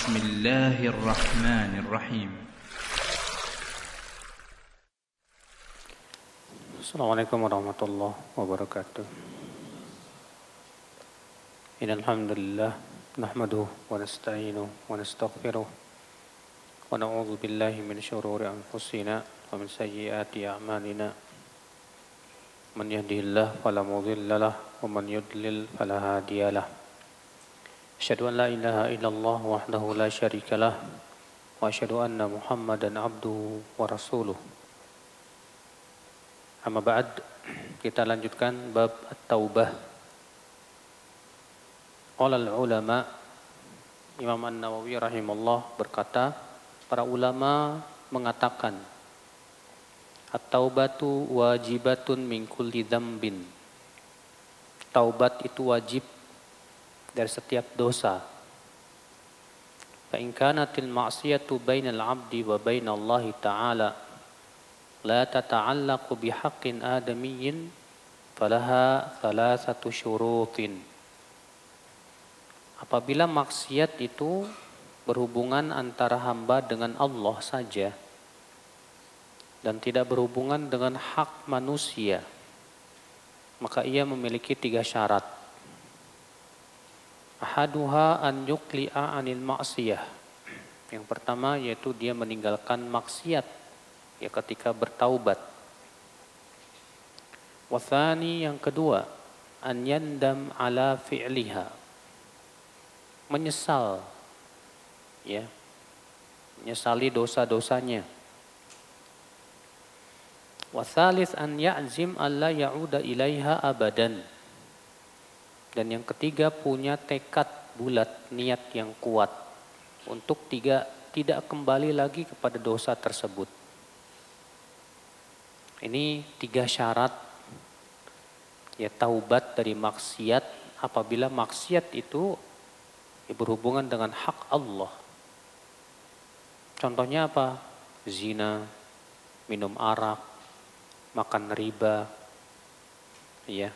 بسم الله الرحمن الرحيم. Assalamualaikum warahmatullahi wabarakatuh. Innal hamdalillah nahmaduhu wa nasta'inuhu wa nastaghfiruh wa na'udzu billahi min shururi anfusina wa min sayyiati a'malina. Man yahdihillahu fala mudilla lahu wa man yudlil fala hadiya lahu. Asyhadu an la ilaha illallah wahdahu la syarika lah wa asyhadu anna Muhammadan abduhu wa rasuluh. Amma ba'd, kita lanjutkan bab at-taubah. Qala al-ulama, Imam An-Nawawi rahimahullah berkata, para ulama mengatakan at-taubatu wajibatun min kulli dzambin. Taubat itu wajib dari setiap dosa. Fa in kanatil ma'siyatu bainal 'abdi wa bainallahi ta'ala la tata'allaqu bihaqqin adamiyyin falaha thalathatu syurutin. Apabila maksiat itu berhubungan antara hamba dengan Allah saja dan tidak berhubungan dengan hak manusia, maka ia memiliki 3 syarat. Ahaduha an yuqli'a anil ma'siyah. Yang pertama yaitu dia meninggalkan maksiat ya ketika bertaubat. Wathani, yang kedua, an yandam ala fi'liha. Menyesal ya. Menyesali dosa-dosanya. Wathalith an ya'zim alla ya'uda ilaiha abadan. Dan yang ketiga punya tekad bulat, niat yang kuat untuk tidak kembali lagi kepada dosa tersebut. Ini 3 syarat ya taubat dari maksiat apabila maksiat itu berhubungan dengan hak Allah. Contohnya apa? Zina, minum arak, makan riba, ya,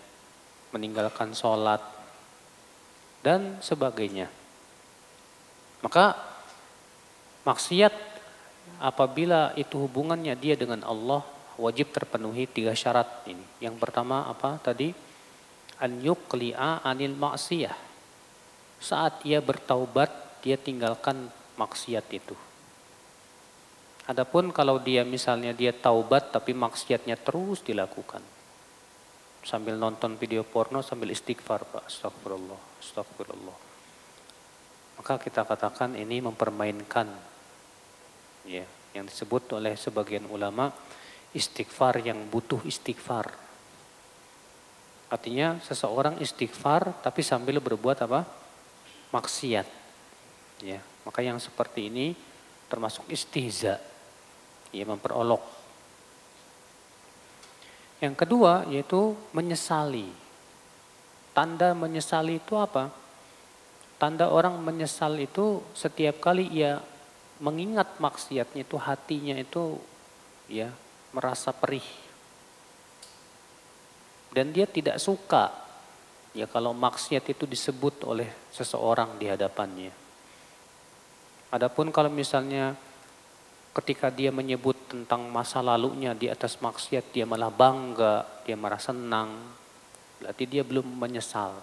meninggalkan sholat, dan sebagainya. Maka maksiat apabila itu hubungannya dia dengan Allah, wajib terpenuhi 3 syarat ini. Yang pertama apa tadi? An yuqli'a anil ma'siyah. Saat ia bertaubat, dia tinggalkan maksiat itu. Adapun kalau dia misalnya dia taubat tapi maksiatnya terus dilakukan, sambil nonton video porno sambil istighfar, Pak, astagfirullah, astagfirullah, maka kita katakan ini mempermainkan ya, yang disebut oleh sebagian ulama istighfar yang butuh istighfar. Artinya seseorang istighfar tapi sambil berbuat apa? Maksiat. Ya, maka yang seperti ini termasuk istihza, ya, memperolok. Yang kedua yaitu menyesali. Tanda menyesali itu apa? Tanda orang menyesal itu setiap kali ia mengingat maksiatnya itu hatinya itu ya merasa perih. Dan dia tidak suka ya kalau maksiat itu disebut oleh seseorang di hadapannya. Adapun kalau misalnya ketika dia menyebut tentang masa lalunya di atas maksiat, dia malah bangga, dia merasa senang, berarti dia belum menyesal.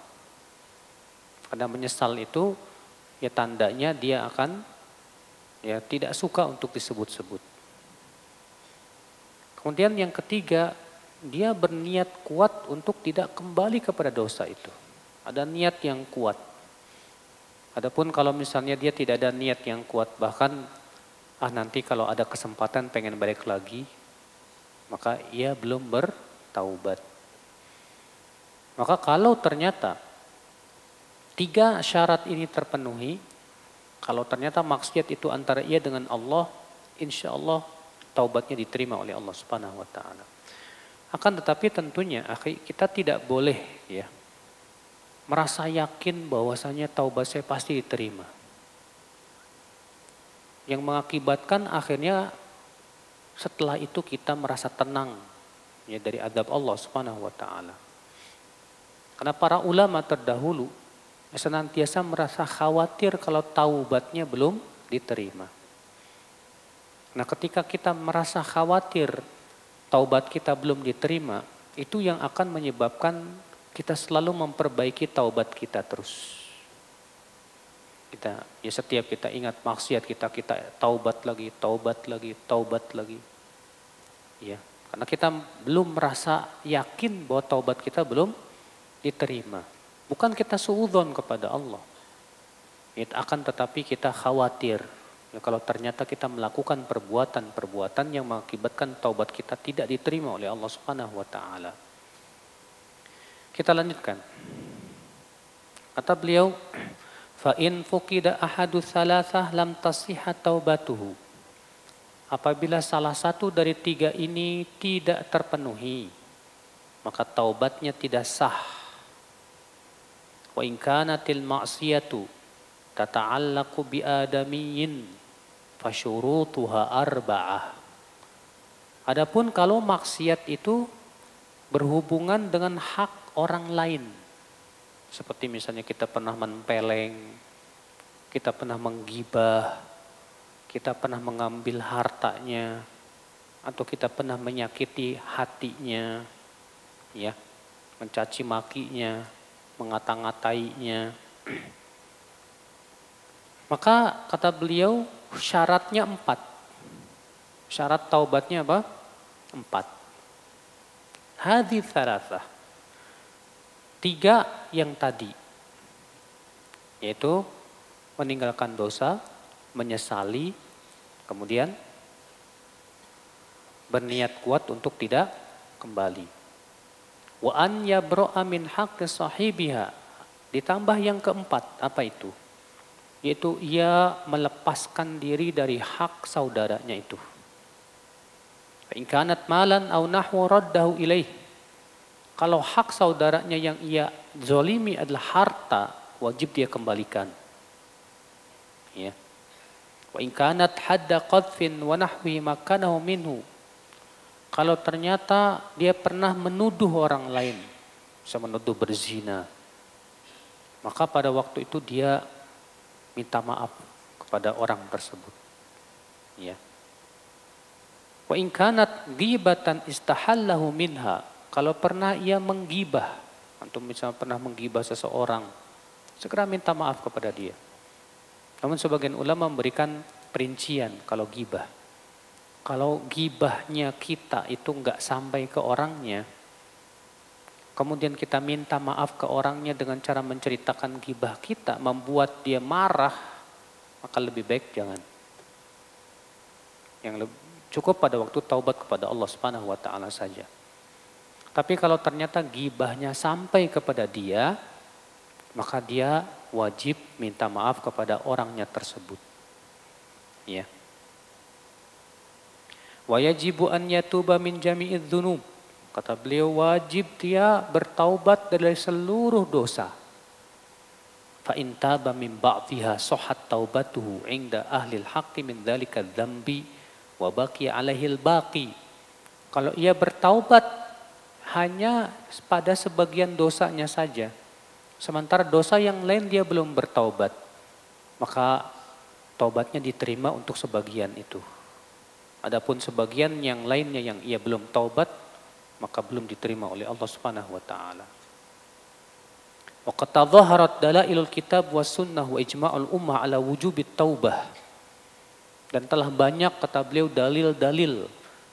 Karena menyesal itu ya tandanya dia akan ya tidak suka untuk disebut-sebut. Kemudian yang ketiga, dia berniat kuat untuk tidak kembali kepada dosa itu. Ada niat yang kuat. Adapun kalau misalnya dia tidak ada niat yang kuat, bahkan nanti kalau ada kesempatan pengen balik lagi, maka ia belum bertaubat. Maka kalau ternyata 3 syarat ini terpenuhi, kalau ternyata maksiat itu antara ia dengan Allah, insya Allah taubatnya diterima oleh Allah Subhanahu wa taala. Akan tetapi tentunya kita tidak boleh ya merasa yakin bahwasanya taubat saya pasti diterima. Yang mengakibatkan akhirnya setelah itu kita merasa tenang ya dari azab Allah Subhanahu wa taala. Karena para ulama terdahulu senantiasa merasa khawatir kalau taubatnya belum diterima. Nah, ketika kita merasa khawatir taubat kita belum diterima, itu yang akan menyebabkan kita selalu memperbaiki taubat kita terus. Setiap kita ingat maksiat kita taubat lagi, taubat lagi, taubat lagi. Ya, karena kita belum merasa yakin bahwa taubat kita belum diterima. Bukan kita suudzon kepada Allah. Akan tetapi kita khawatir. Ya, kalau ternyata kita melakukan perbuatan-perbuatan yang mengakibatkan taubat kita tidak diterima oleh Allah Subhanahu wa taala. Kita lanjutkan. Kata beliau, fa in fuqida ahadu thalathah lam tasihha taubatuhu. Apabila salah satu dari tiga ini tidak terpenuhi, maka taubatnya tidak sah. Wa in kanatil ma'siyatu tata'allaqu bi adamiyyin fasyurutuha arba'ah. Adapun kalau maksiat itu berhubungan dengan hak orang lain, seperti misalnya kita pernah menpeleng, kita pernah menggibah, kita pernah mengambil hartanya, atau kita pernah menyakiti hatinya, ya, mencaci makinya, mengata-ngatainya. Maka kata beliau syaratnya 4. Syarat taubatnya apa? 4. Hadhi thalathah. 3 yang tadi, yaitu meninggalkan dosa, menyesali, kemudian berniat kuat untuk tidak kembali. Wa an yabra'a min haqqi sahibiha. Ditambah yang keempat, apa itu? Yaitu ia melepaskan diri dari hak saudaranya itu. Fa in kanat malan aw nahwa raddahu ilaih. Kalau hak saudaranya yang ia zolimi adalah harta, wajib dia kembalikan. Ya. Wa in kanat hadda qadfin wa nahwi makanahu minhu. Kalau ternyata dia pernah menuduh orang lain, bisa menuduh berzina, maka pada waktu itu dia minta maaf kepada orang tersebut. Ya. Wa in kanat ghibatan istahallahu minha. Kalau pernah ia menggibah, antum misalnya pernah menggibah seseorang, segera minta maaf kepada dia. Namun sebagian ulama memberikan perincian kalau gibah. Kalau gibahnya kita itu enggak sampai ke orangnya, kemudian kita minta maaf ke orangnya dengan cara menceritakan gibah kita, membuat dia marah, maka lebih baik jangan. Yang cukup pada waktu taubat kepada Allah Subhanahu wa taala saja. Tapi kalau ternyata gibahnya sampai kepada dia, maka dia wajib minta maaf kepada orangnya tersebut. Ya. Wa yajibu an yatuba min jami'idz dzunub. Kata beliau wajib dia bertaubat dari seluruh dosa. Fa in taba min ba'dhiha sahhat taubatuhu 'inda ahli al-haqqi min dzalika dzambi wa baqiya 'alaihi al-baqi. Kalau ia bertaubat hanya pada sebagian dosanya saja, sementara dosa yang lain dia belum bertaubat, maka taubatnya diterima untuk sebagian itu. Adapun sebagian yang lainnya yang ia belum taubat, maka belum diterima oleh Allah Subhanahu wa taala. Wa qad tadhaharat dalailul kitab was sunnah wa ijma'ul ummah ala wujubit taubah. Dan telah banyak kata beliau dalil-dalil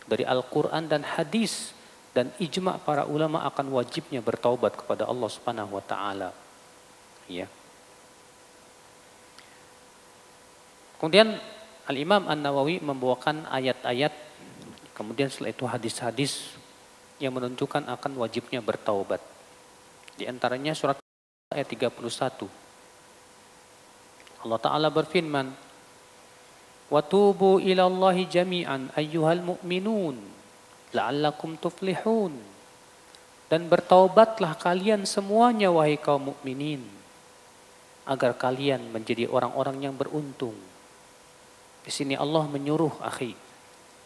dari Al-Qur'an dan hadis dan ijma' para ulama akan wajibnya bertaubat kepada Allah Subhanahu wa taala. Ya. Kemudian Al-Imam An-Nawawi membawakan ayat-ayat, kemudian setelah itu hadis-hadis yang menunjukkan akan wajibnya bertaubat. Di antaranya surat ayat 31. Allah Ta'ala berfirman, "Wa tubu ilallahi jami'an ayyuhal mu'minun la'allakum tuflihun." Dan bertaubatlah kalian semuanya wahai kaum mukminin, agar kalian menjadi orang-orang yang beruntung. Di sini Allah menyuruh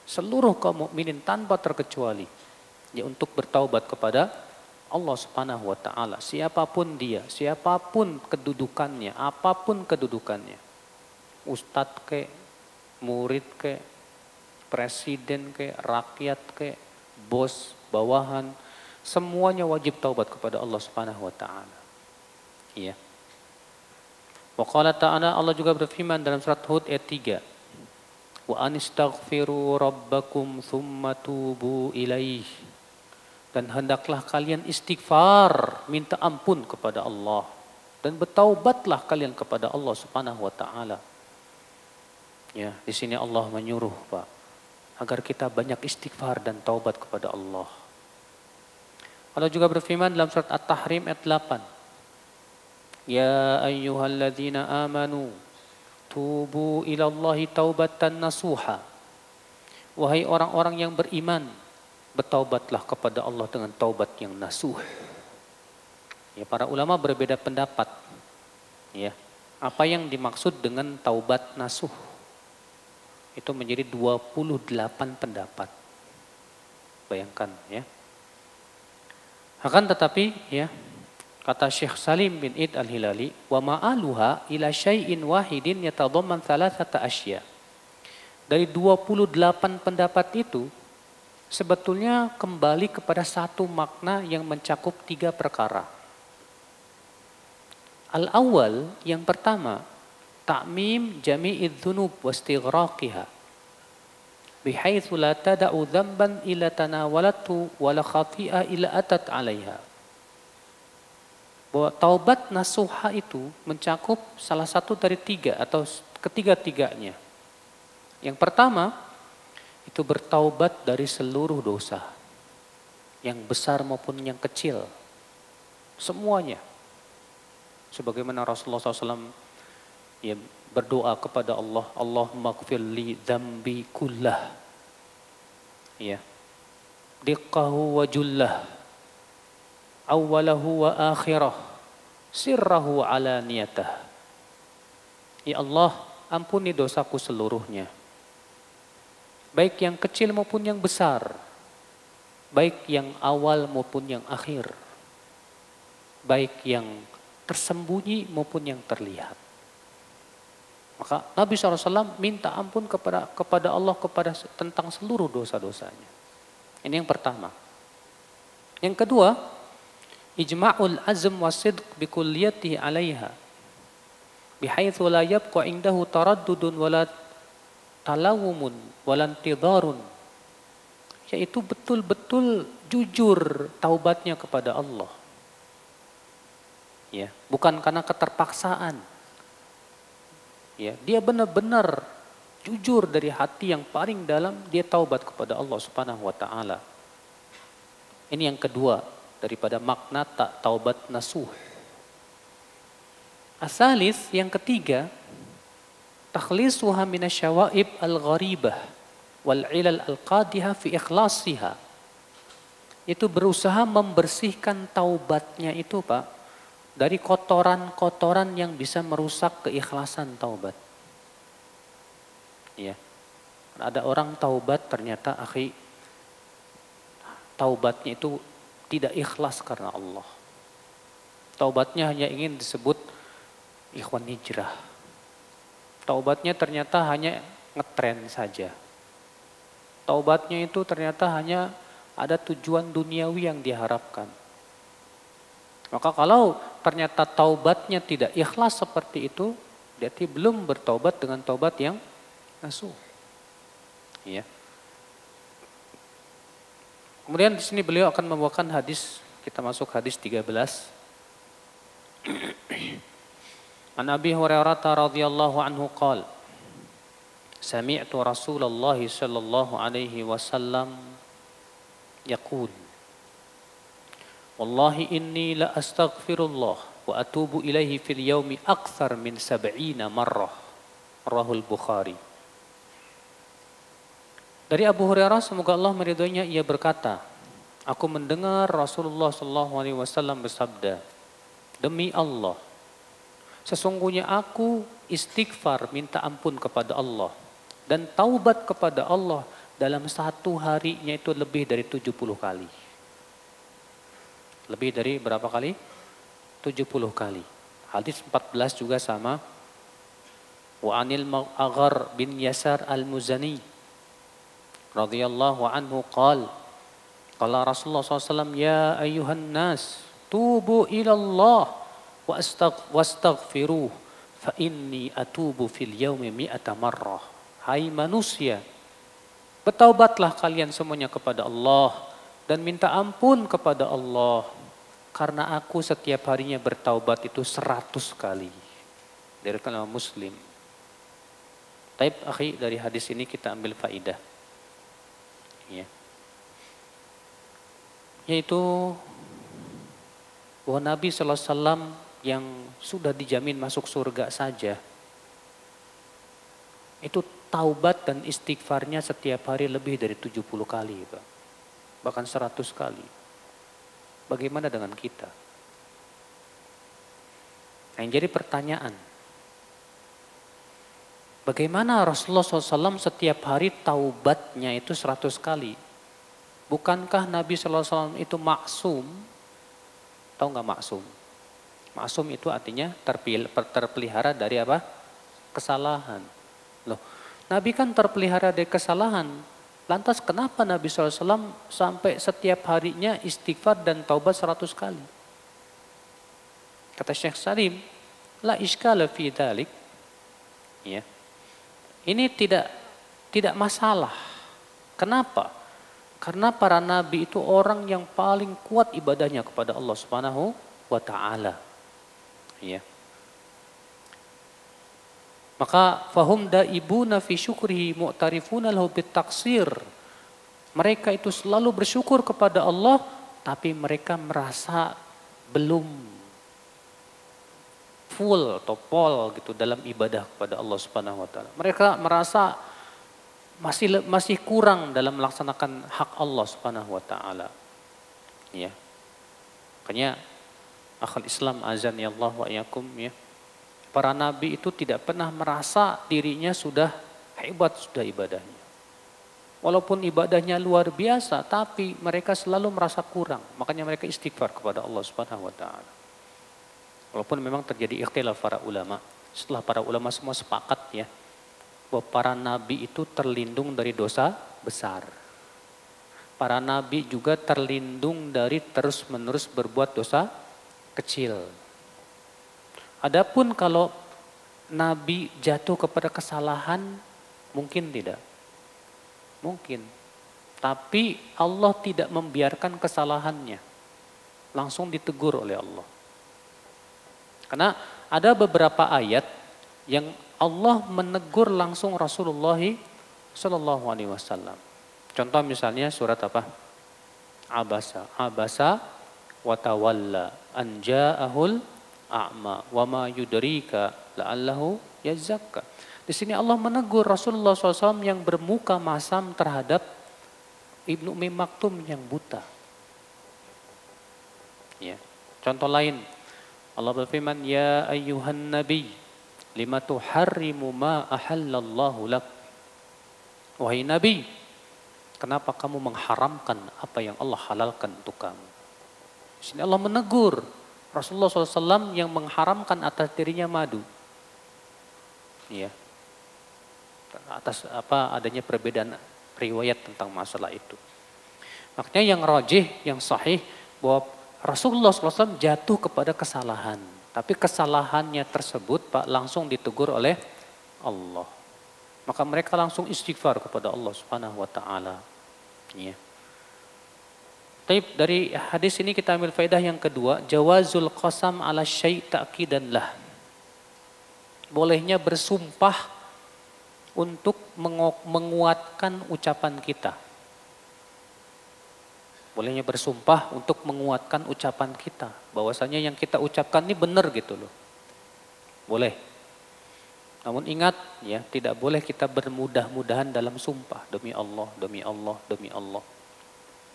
seluruh kaum mukminin tanpa terkecuali, ya, untuk bertaubat kepada Allah Subhanahu wa taala, siapapun dia, siapapun kedudukannya, apapun kedudukannya. Ustadz ke, murid ke, presiden ke, rakyat ke, bos, bawahan, semuanya wajib taubat kepada Allah Subhanahu wa taala. Iya. Wa qala ta'ala, Allah juga berfirman dalam surat Hud ayat 3. Wa anistaghfiru rabbakum thumma tubu ilaih. Dan hendaklah kalian istighfar, minta ampun kepada Allah. Dan bertaubatlah kalian kepada Allah Subhanahu wa taala. Ya, di sini Allah menyuruh, Pak, agar kita banyak istighfar dan taubat kepada Allah. Allah juga berfirman dalam surat At-Tahrim ayat 8. Ya ayyuhalladzina amanu tubu ilallahi taubatan nasuha. Wahai orang-orang yang beriman, bertaubatlah kepada Allah dengan taubat yang nasuh. Ya, para ulama berbeda pendapat. Ya, apa yang dimaksud dengan taubat nasuh? Itu menjadi 28 pendapat. Bayangkan ya. Akan tetapi ya, kata Syekh Salim bin Id al-Hilali, wa ma'aluha ila syai'in wahidin yatadhamman thalathata asya. Dari 28 pendapat itu sebetulnya kembali kepada satu makna yang mencakup 3 perkara. Al-awwal, yang pertama, ta'mim jami'idz dzunub wastighraqiha. Bihaitsu la tada'u dzamban illa tanawalatu wala khati'ah illa atat 'alaiha. Bahwa taubat nasuha itu mencakup salah satu dari 3 atau ketiga-tiganya. Yang pertama, itu bertaubat dari seluruh dosa. Yang besar maupun yang kecil. Semuanya. Sebagaimana Rasulullah SAW ya, berdoa kepada Allah, Allahumma gfir li dzambi kullah. Ya. Diqqahu wa jullah. Awwalahu wa akhirah. Sirrahu ala niyatah. Ya Allah, ampuni dosaku seluruhnya. Baik yang kecil maupun yang besar. Baik yang awal maupun yang akhir. Baik yang tersembunyi maupun yang terlihat. Maka Nabi SAW minta ampun kepada Allah tentang seluruh dosa-dosanya. Ini yang pertama. Yang kedua, ijma'ul azm wasidq bikulliyatihi 'alaiha. Bihaitsu la yabqa indahu taraddudun wala talawumun wala intidharun. Yaitu betul-betul jujur taubatnya kepada Allah. Ya, bukan karena keterpaksaan. Ya, dia benar-benar jujur dari hati yang paling dalam, dia taubat kepada Allah Subhanahu wa taala. Ini yang kedua daripada makna taubat nasuh. Asalis, yang ketiga, takhlisuha minasyawaib al-gharibah wal ilal al-qadihah fi ikhlasiha. Itu berusaha membersihkan taubatnya itu, Pak, dari kotoran-kotoran yang bisa merusak keikhlasan taubat. Ya. Ada orang taubat ternyata taubatnya itu tidak ikhlas karena Allah. Taubatnya hanya ingin disebut ikhwan hijrah. Taubatnya ternyata hanya ngetren saja. Taubatnya itu ternyata hanya ada tujuan duniawi yang diharapkan. Maka kalau ternyata taubatnya tidak ikhlas seperti itu, berarti belum bertaubat dengan taubat yang nasuh. Ya. Kemudian di sini beliau akan membawakan hadis, kita masuk hadis 13. An Abi Hurairah radhiyallahu anhu qala, sami'tu Rasulullah sallallahu alaihi wasallam yaqul, wallahi inni la astaghfirullah wa atubu ilaihi fil yaumi akthar min 70 marrah. Rahul Bukhari. Dari Abu Hurairah, semoga Allah meridhoinya, ia berkata, aku mendengar Rasulullah SAW bersabda, demi Allah, sesungguhnya aku istighfar minta ampun kepada Allah dan taubat kepada Allah dalam satu harinya itu lebih dari 70 kali. Lebih dari berapa kali? 70 kali. Hadis 14 juga sama. Wa anil Aghar bin Yasar al-Muzani radhiyallahu anhu qala Rasulullah SAW, ya ayuhan nas, tubu ilallah wastaghfiruh, fa inni atubu fil yaumi mi'ata marrah. Hai manusia, bertaubatlah kalian semuanya kepada Allah dan minta ampun kepada Allah. Karena aku setiap harinya bertaubat itu 100 kali. Dari kalangan Muslim. Taib akhi, dari hadis ini kita ambil faidah. Ya. Yaitu bahwa Nabi SAW yang sudah dijamin masuk surga saja, itu taubat dan istighfarnya setiap hari lebih dari 70 kali, Pak. Bahkan 100 kali. Bagaimana dengan kita? Nah, yang jadi pertanyaan, bagaimana Rasulullah SAW setiap hari taubatnya itu 100 kali? Bukankah Nabi SAW itu maksum? Tahu nggak maksum? Maksum itu artinya terpelihara dari apa? Kesalahan. Loh, Nabi kan terpelihara dari kesalahan. Lantas kenapa Nabi SAW sampai setiap harinya istighfar dan taubat 100 kali? Kata Syekh Salim, la iskala fi dzalik. Ya. Ini tidak masalah. Kenapa? Karena para nabi itu orang yang paling kuat ibadahnya kepada Allah Subhanahu wa taala. Ya. Maka fahum daibuna fi syukrihi mu'tarifuna lahu bitaksir. Mereka itu selalu bersyukur kepada Allah, tapi mereka merasa belum full atau pol gitu dalam ibadah kepada Allah Subhanahu wa taala. Mereka merasa masih kurang dalam melaksanakan hak Allah Subhanahu wa taala. Ya. Makanya akhul Islam azan ya Allah wa iyakum ya. Para nabi itu tidak pernah merasa dirinya sudah hebat sudah ibadahnya. Walaupun ibadahnya luar biasa, tapi mereka selalu merasa kurang. Makanya mereka istighfar kepada Allah Subhanahu wa taala. Walaupun memang terjadi ikhtilaf para ulama. Setelah para ulama semua sepakat ya, bahwa para nabi itu terlindung dari dosa besar. Para nabi juga terlindung dari terus-menerus berbuat dosa kecil. Adapun kalau nabi jatuh kepada kesalahan, mungkin tidak. Mungkin. Tapi Allah tidak membiarkan kesalahannya. Langsung ditegur oleh Allah. Karena ada beberapa ayat yang Allah menegur langsung Rasulullah Sallallahu Alaihi Wasallam. Contoh misalnya surat apa? Abasa wa tawalla an ja'ahul a'ma wa ma yudrika la'allahu yazakka. Di sini Allah menegur Rasulullah SAW yang bermuka masam terhadap Ibnu Ummi Maktum yang buta. Ya. Contoh lain, Allah berfirman, ya ayyuhan nabi lima tuharrimu ma ahallallahu lak. Wahai Nabi, kenapa kamu mengharamkan apa yang Allah halalkan untuk kamu? Di sini Allah menegur Rasulullah SAW yang mengharamkan atas dirinya madu. Ya. Atas apa adanya perbedaan riwayat tentang masalah itu. Makanya yang rajih, yang sahih bahwa Rasulullah SAW jatuh kepada kesalahan. Tapi kesalahannya tersebut Pak langsung ditegur oleh Allah. Maka mereka langsung istighfar kepada Allah Subhanahu wa taala. Ya. Tapi dari hadis ini kita ambil faedah yang kedua, jawazul qasam ala syai' ta'kidan lah. Bolehnya bersumpah untuk menguatkan ucapan kita. Bolehnya bersumpah untuk menguatkan ucapan kita. Bahwasanya yang kita ucapkan ini benar gitu loh. Boleh. Namun ingat ya, tidak boleh kita bermudah-mudahan dalam sumpah. Demi Allah, demi Allah, demi Allah.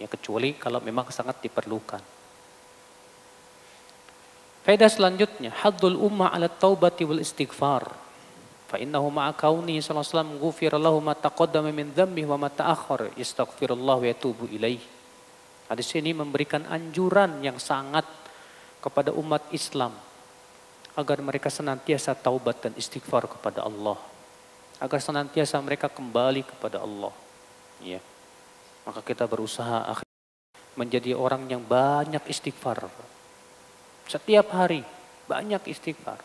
Ya, kecuali kalau memang sangat diperlukan. Faedah selanjutnya, haddul ummah ala taubati wal istighfar. Fa innahu ma'a kauni sallallahu alaihi wasallam ghufira lahu ma taqaddama min dhanbihi wa ma ta'akhkhara yastaghfirullah wa yatubu ilaih. Hadis ini memberikan anjuran yang sangat kepada umat Islam agar mereka senantiasa taubat dan istighfar kepada Allah, agar senantiasa mereka kembali kepada Allah. Ya. Maka kita berusaha menjadi orang yang banyak istighfar. Setiap hari banyak istighfar.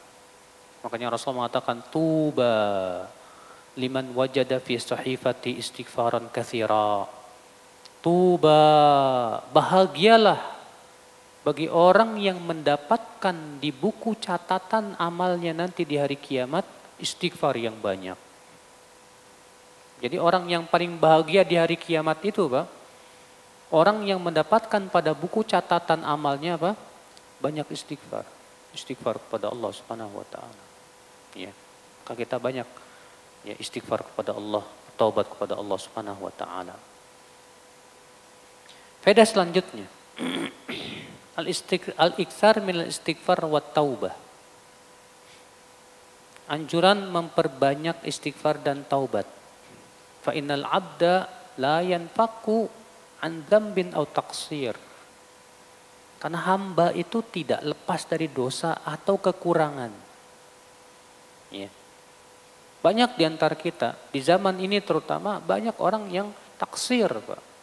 Makanya Rasulullah mengatakan tuba liman wajada fi sahifati istighfaran katsira. Tuba, bahagialah bagi orang yang mendapatkan di buku catatan amalnya nanti di hari kiamat istighfar yang banyak. Jadi orang yang paling bahagia di hari kiamat itu, Pak, orang yang mendapatkan pada buku catatan amalnya apa? Banyak istighfar. Istighfar kepada Allah Subhanahu wa taala. Ya. Maka kita banyak ya istighfar kepada Allah, taubat kepada Allah Subhanahu wa taala. Faedah selanjutnya. Al-iktsar min al-istighfar wa taubah. Anjuran memperbanyak istighfar dan taubat. Fa innal 'abda la yanfaku an dzambin aw taqsir. Karena hamba itu tidak lepas dari dosa atau kekurangan. Ya. Banyak di antara kita di zaman ini terutama banyak orang yang taksir, Pak.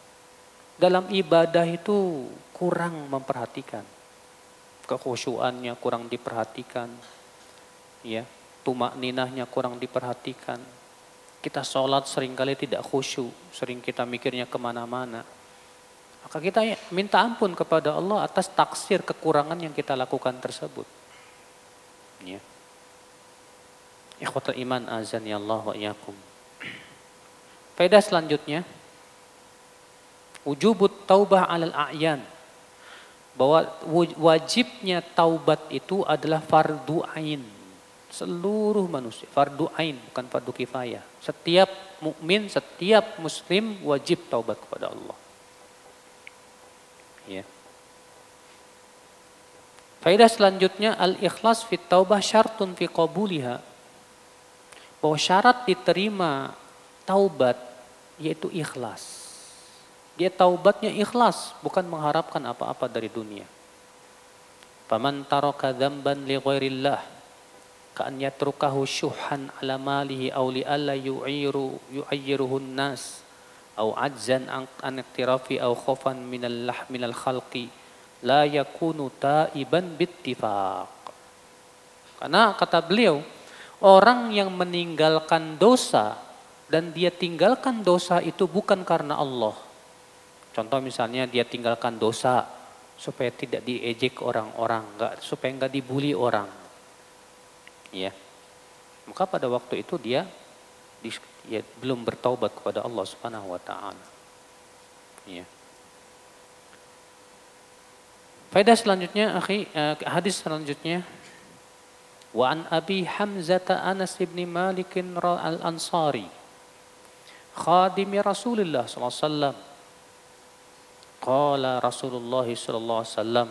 Dalam ibadah itu kurang memperhatikan. Kekhusyuannya kurang diperhatikan. Ya, tumakninahnya kurang diperhatikan. Kita sholat seringkali tidak khusyuk, sering kita mikirnya kemana-mana. Maka kita minta ampun kepada Allah atas taksir kekurangan yang kita lakukan tersebut. Ya. Ikhwatul iman azani Allah wa iyyakum. Faedah selanjutnya, wujubut taubah 'alal a'yan. Bahwa wajibnya taubat itu adalah fardu ain. Seluruh manusia, fardu ain bukan fardu kifayah. Setiap mukmin, setiap muslim wajib taubat kepada Allah. Ya. Faedah selanjutnya al-ikhlas fit taubah syartun fi qabuliha. Bahwa syarat diterima taubat yaitu ikhlas. Dia taubatnya ikhlas, bukan mengharapkan apa-apa dari dunia. Faman taraka dzamban li ghairillah ka'an yatrukahu syuhan ala malihi aw li alla yu'ayyiruhun nas aw ajzan an iktirafi aw khofan minal khalqi la yakunu taiban bittifaq. Karena kata beliau, orang yang meninggalkan dosa dan dia tinggalkan dosa itu bukan karena Allah. Contoh misalnya dia tinggalkan dosa supaya tidak diejek orang-orang, supaya enggak dibully orang. Ya. Maka pada waktu itu dia belum bertaubat kepada Allah Subhanahu wa taala. Ya. Faedah selanjutnya, hadis selanjutnya, wa an Abi Hamzah Anas bin Malik al-Ansari khadimi Rasulullah sallallahu alaihi wasallam. Qala Rasulullah sallallahu alaihi wasallam,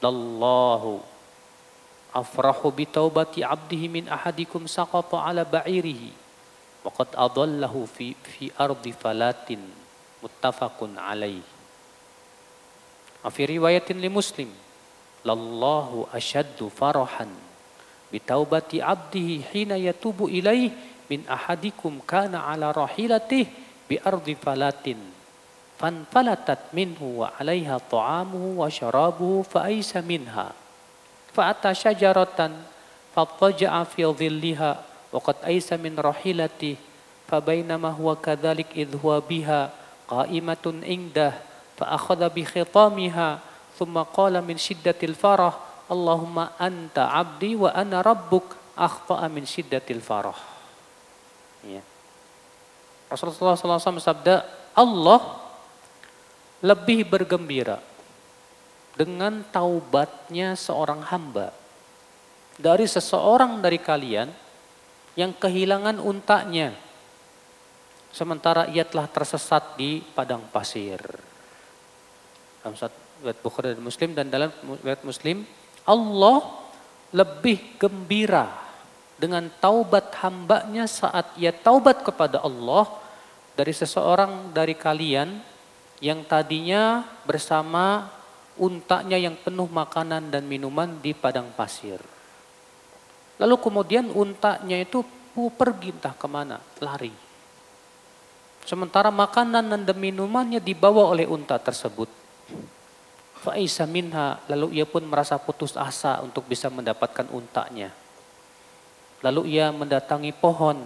"Lallahu afrahu bi taubati 'abdihi min ahadikum saqata 'ala ba'irihi wa qad adallahu fi ardi falatin." Muttafaqun alaih. Wa fi riwayatin li Muslim, "Lallahu ashaddu farahan bi taubati 'abdihi hina yatubu ilaih min ahadikum kana 'ala rahilatihi bi ardi falatin." Fanfalatat minhu wa 'alaiha ta'amuhu wa syarabuhu fa aisa minha fa ata syajaratan fattaja'a fi dhilliha wa qad aisa min rahilati fa bainama huwa kadzalik idh huwa biha qa'imatun indah fa akhadha bi khitamiha thumma qala min shiddatil farah Allahumma anta 'abdi wa ana rabbuk akhta'a min shiddatil farah. Ya. Rasulullah SAW bersabda, Allah lebih bergembira dengan taubatnya seorang hamba dari seseorang dari kalian yang kehilangan untanya sementara ia telah tersesat di padang pasir. Dalam riwayat Bukhari dan Muslim, dan dalam riwayat Muslim, Allah lebih gembira dengan taubat hambanya saat ia taubat kepada Allah dari seseorang dari kalian yang tadinya bersama untanya yang penuh makanan dan minuman di padang pasir. Lalu kemudian untanya itu pergi entah kemana, lari. Sementara makanan dan minumannya dibawa oleh unta tersebut. Fa'isa minha, lalu ia pun merasa putus asa untuk bisa mendapatkan untanya. Lalu ia mendatangi pohon.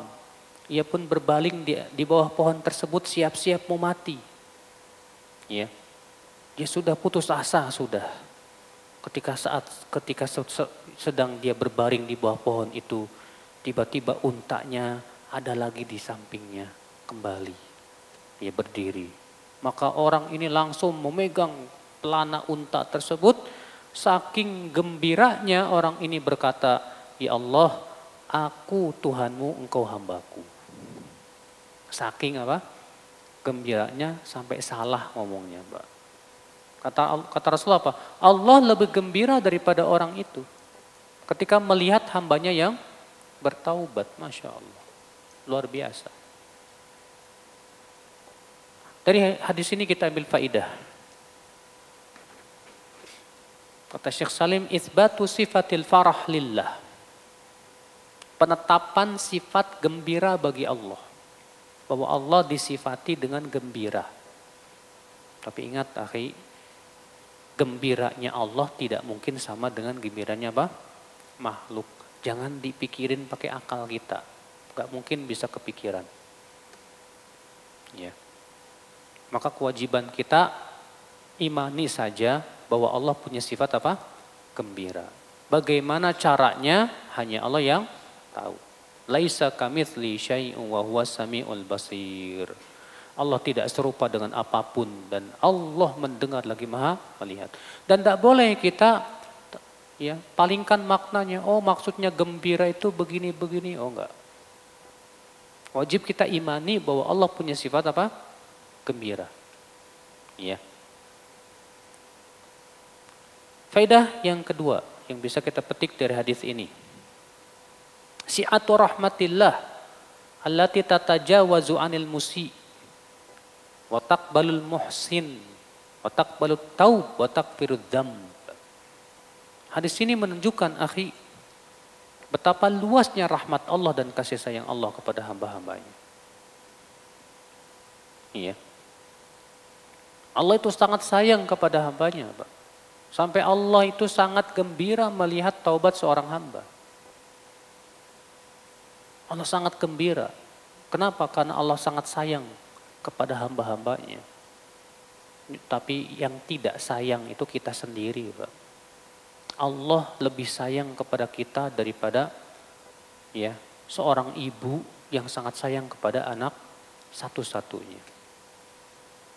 Ia pun berbaling di bawah pohon tersebut siap-siap mau mati. Ya. Dia sudah putus asa sudah. Ketika sedang dia berbaring di bawah pohon itu, tiba-tiba untanya ada lagi di sampingnya kembali. Dia berdiri. Maka orang ini langsung memegang pelana unta tersebut. Saking gembiranya orang ini berkata, "Ya Allah, aku Tuhanmu, engkau hambaku." Saking apa? Gembiranya sampai salah ngomongnya, Mbak. Kata Rasulullah apa? Allah lebih gembira daripada orang itu. Ketika melihat hambanya yang bertaubat. Masya Allah. Luar biasa. Dari hadis ini kita ambil faidah. Kata Syekh Salim, itsbatu sifatil farah lillah. Penetapan sifat gembira bagi Allah. Bahwa Allah disifati dengan gembira. Tapi ingat, akhi, gembiranya Allah tidak mungkin sama dengan gembiranya apa? Makhluk. Jangan dipikirin pakai akal kita. Gak mungkin bisa kepikiran. Ya. Maka kewajiban kita imani saja bahwa Allah punya sifat apa? Gembira. Bagaimana caranya? Hanya Allah yang tahu. Laisa kamitsli syai'un wa huwas samiul basir. Allah tidak serupa dengan apapun dan Allah mendengar lagi maha melihat. Dan tidak boleh kita ya palingkan maknanya. Oh, maksudnya gembira itu begini-begini. Oh, enggak. Wajib kita imani bahwa Allah punya sifat apa? Gembira. Ya. Faedah yang kedua yang bisa kita petik dari hadis ini. Si'atu rahmatillah allati tatajawazu 'anil musi' wa taqbalul muhsin wa taqbalut taub wa takfirud dzamb. Hadis ini menunjukkan, akhi, betapa luasnya rahmat Allah dan kasih sayang Allah kepada hamba-hambanya. Iya. Allah itu sangat sayang kepada hambanya, Pak. Sampai Allah itu sangat gembira melihat taubat seorang hamba. Allah sangat gembira. Kenapa? Karena Allah sangat sayang kepada hamba-hambanya. Tapi yang tidak sayang itu kita sendiri, Pak. Allah lebih sayang kepada kita daripada ya seorang ibu yang sangat sayang kepada anak satu-satunya.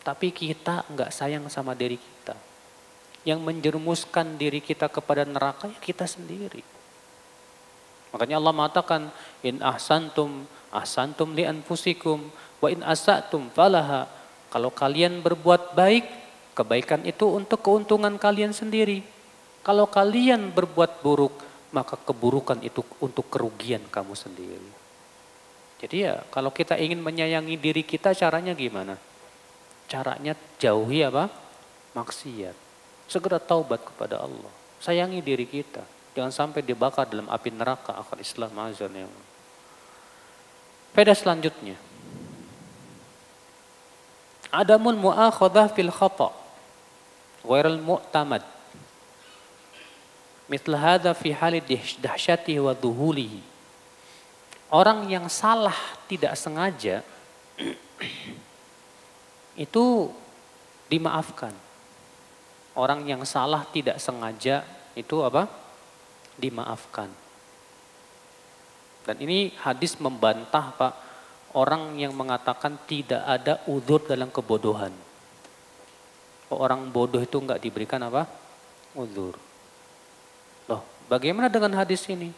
Tapi kita enggak sayang sama diri kita. Yang menjerumuskan diri kita kepada neraka ya kita sendiri. Makanya Allah mengatakan, in ahsantum li anfusikum wa in asatum falaha. Kalau kalian berbuat baik, kebaikan itu untuk keuntungan kalian sendiri. Kalau kalian berbuat buruk, maka keburukan itu untuk kerugian kamu sendiri. Jadi ya, kalau kita ingin menyayangi diri kita, caranya gimana? Caranya jauhi apa? Maksiat. Segera taubat kepada Allah. Sayangi diri kita. Jangan sampai dibakar dalam api neraka akhir Islam azan yang. Faedah selanjutnya. Adamul mu'akhadah fil khata' ghairal mu'tamad. Mithl hadza fi hali dahsyatihi wa dhuhulihi. Orang yang salah tidak sengaja itu dimaafkan. Orang yang salah tidak sengaja itu apa? Dimaafkan. Dan ini hadis membantah, Pak, orang yang mengatakan tidak ada udzur dalam kebodohan. Orang bodoh itu enggak diberikan apa? Udzur. Loh, bagaimana dengan hadis ini?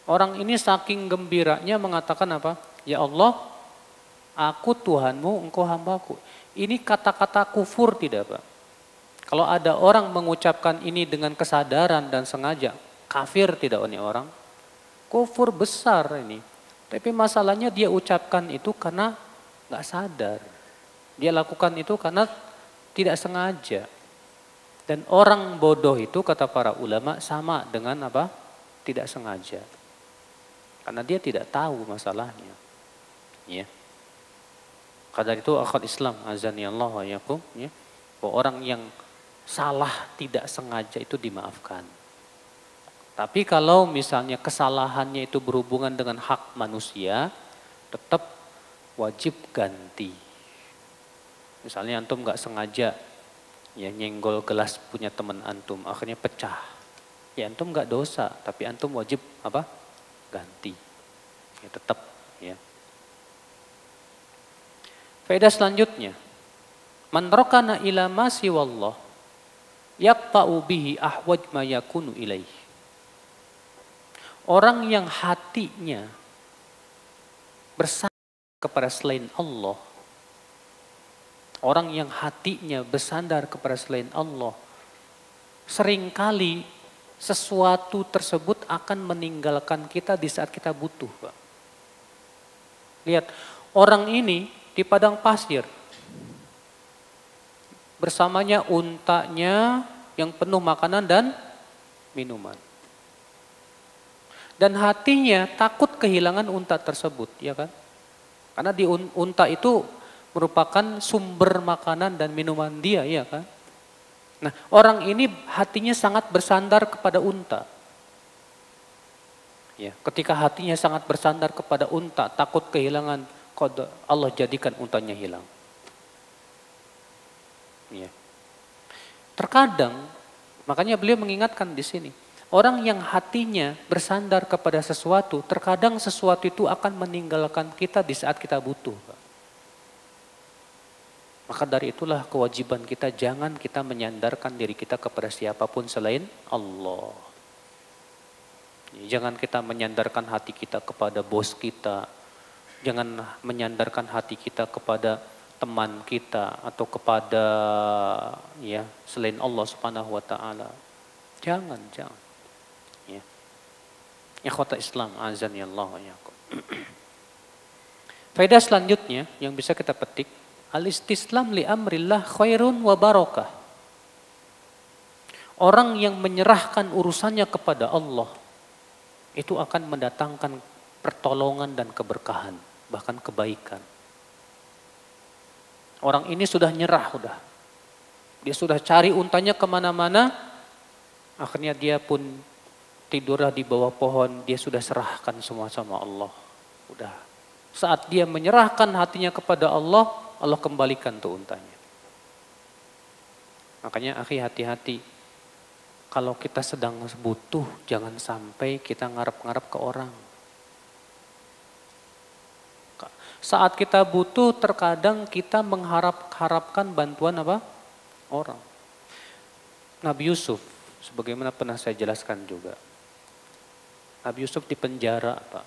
Orang ini saking gembiranya mengatakan apa? Ya Allah, aku Tuhanmu, engkau hambaku. Ini kata-kata kufur tidak, Pak? Kalau ada orang mengucapkan ini dengan kesadaran dan sengaja, kafir tidak ini orang? Kufur besar ini. Tapi masalahnya dia ucapkan itu karena gak sadar. Dia lakukan itu karena tidak sengaja. Dan orang bodoh itu kata para ulama sama dengan apa? Tidak sengaja. Karena dia tidak tahu masalahnya. Ya. Karena itu akal Islam azani Allah wa yakum, ya. Bahwa orang yang salah tidak sengaja itu dimaafkan. Tapi kalau misalnya kesalahannya itu berhubungan dengan hak manusia, tetap wajib ganti. Misalnya antum nggak sengaja ya nyenggol gelas punya teman antum, akhirnya pecah. Ya antum nggak dosa, tapi antum wajib apa? Ganti. Ya tetap ya. Faedah selanjutnya, man rakana ila ma siwallah yaqta'u bihi ahwaj ma yakunu ilaih. Orang yang hatinya bersandar kepada selain Allah, orang yang hatinya bersandar kepada selain Allah, seringkali sesuatu tersebut akan meninggalkan kita di saat kita butuh. Pak. Lihat, orang ini di padang pasir, bersamanya untanya yang penuh makanan dan minuman. Dan hatinya takut kehilangan unta tersebut, ya kan? Karena di unta itu merupakan sumber makanan dan minuman dia, ya kan? Nah, orang ini hatinya sangat bersandar kepada unta. Ya, ketika hatinya sangat bersandar kepada unta, takut kehilangan, Allah jadikan untanya hilang. Ya. Terkadang, makanya beliau mengingatkan di sini, orang yang hatinya bersandar kepada sesuatu, terkadang sesuatu itu akan meninggalkan kita di saat kita butuh. Maka dari itulah kewajiban kita, jangan kita menyandarkan diri kita kepada siapapun selain Allah. Jangan kita menyandarkan hati kita kepada bos kita. Jangan menyandarkan hati kita kepada teman kita atau kepada ya selain Allah Subhanahu wa taala. Jangan. Ya. Ikhwata Islam azani Allah wa iyyakum. Faedah selanjutnya yang bisa kita petik, al-istislam li amrillah khairun wa barakah. Orang yang menyerahkan urusannya kepada Allah itu akan mendatangkan pertolongan dan keberkahan, bahkan kebaikan. Orang ini sudah nyerah, dia sudah cari untanya kemana-mana, akhirnya dia pun tidurlah di bawah pohon, dia sudah serahkan semua sama Allah. Udah. Saat dia menyerahkan hatinya kepada Allah, Allah kembalikan tuh untanya. Makanya akhi hati-hati. Kalau kita sedang butuh, jangan sampai kita ngarep-ngarep ke orang. Saat kita butuh, terkadang kita mengharapkan bantuan apa? Orang. Nabi Yusuf, sebagaimana pernah saya jelaskan juga. Nabi Yusuf di penjara, Pak.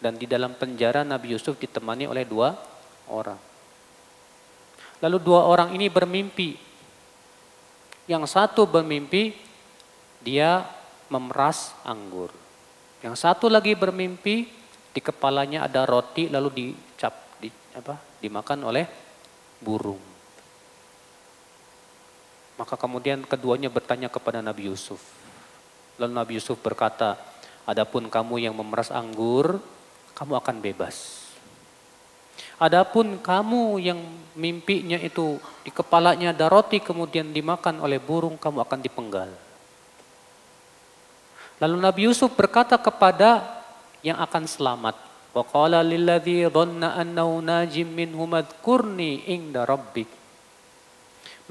Dan di dalam penjara Nabi Yusuf ditemani oleh 2 orang. Lalu 2 orang ini bermimpi. Yang satu bermimpi dia memeras anggur. Yang satu lagi bermimpi di kepalanya ada roti lalu dimakan oleh burung. Maka kemudian keduanya bertanya kepada Nabi Yusuf. Lalu Nabi Yusuf berkata, adapun kamu yang memeras anggur, kamu akan bebas. Adapun kamu yang mimpinya itu di kepalanya ada roti kemudian dimakan oleh burung, kamu akan dipenggal. Lalu Nabi Yusuf berkata kepada yang akan selamat, wa qala lilladzi dhanna annahu najim minhum adkurni inda rabbik.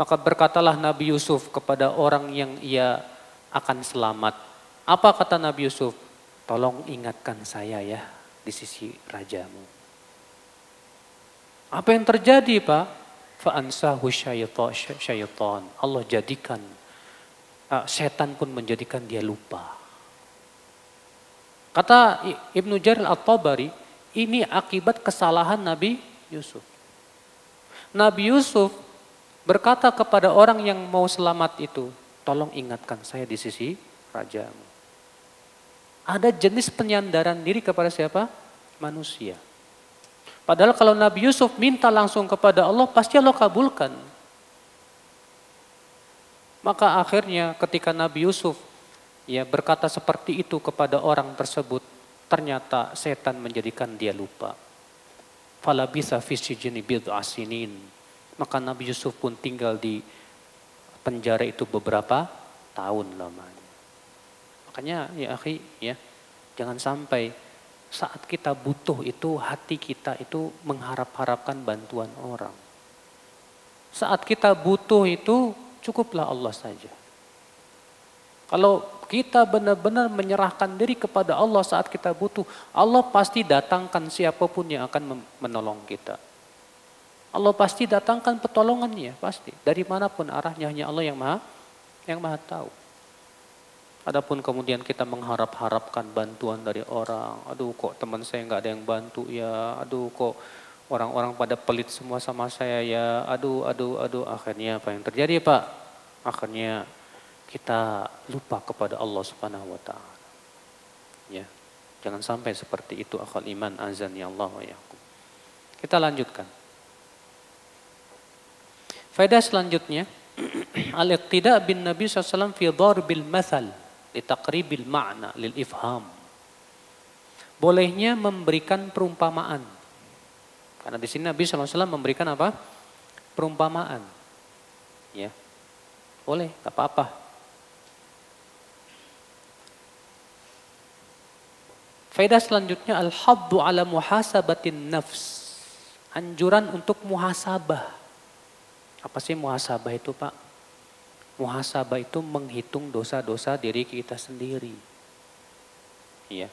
Maka berkatalah Nabi Yusuf kepada orang yang ia akan selamat. Apa kata Nabi Yusuf? Tolong ingatkan saya ya di sisi rajamu. Apa yang terjadi, Pak? Fa'ansahu syaitan. Allah jadikan, setan pun menjadikan dia lupa. Kata Ibnu Jarir At-Tabari, ini akibat kesalahan Nabi Yusuf. Nabi Yusuf berkata kepada orang yang mau selamat itu, tolong ingatkan saya di sisi rajamu. Ada jenis penyandaran diri kepada siapa? Manusia. Padahal kalau Nabi Yusuf minta langsung kepada Allah, pasti Allah kabulkan. Maka akhirnya ketika Nabi Yusuf ya berkata seperti itu kepada orang tersebut, ternyata setan menjadikan dia lupa. Falabitha fi sijni bid'a sinin. Maka Nabi Yusuf pun tinggal di penjara itu beberapa tahun lamanya. Makanya ya akhi ya, jangan sampai saat kita butuh itu hati kita itu mengharap-harapkan bantuan orang. Saat kita butuh itu cukuplah Allah saja. Kalau kita benar-benar menyerahkan diri kepada Allah saat kita butuh, Allah pasti datangkan siapapun yang akan menolong kita. Allah pasti datangkan pertolongannya, pasti. Dari manapun arahnya, hanya Allah yang maha tahu. Adapun kemudian kita mengharap-harapkan bantuan dari orang. Aduh kok teman saya nggak ada yang bantu ya. Aduh kok orang-orang pada pelit semua sama saya ya. Aduh. Akhirnya apa yang terjadi Pak? Akhirnya kita lupa kepada Allah Subhanahu wa taala. Ya. Jangan sampai seperti itu akhal iman azan ya Allah wa yakum. Kita lanjutkan. Faedah selanjutnya al-iqtida bin Nabi SAW fi darbil mathal litaqribil ma'na lil ifham. Bolehnya memberikan perumpamaan. Karena di sini Nabi SAW memberikan apa? Perumpamaan. Ya. Boleh, enggak apa-apa. Faedah selanjutnya al-haddu ala muhasabatin nafs. Anjuran untuk muhasabah. Apa sih muhasabah itu, Pak? Muhasabah itu menghitung dosa-dosa diri kita sendiri. Iya.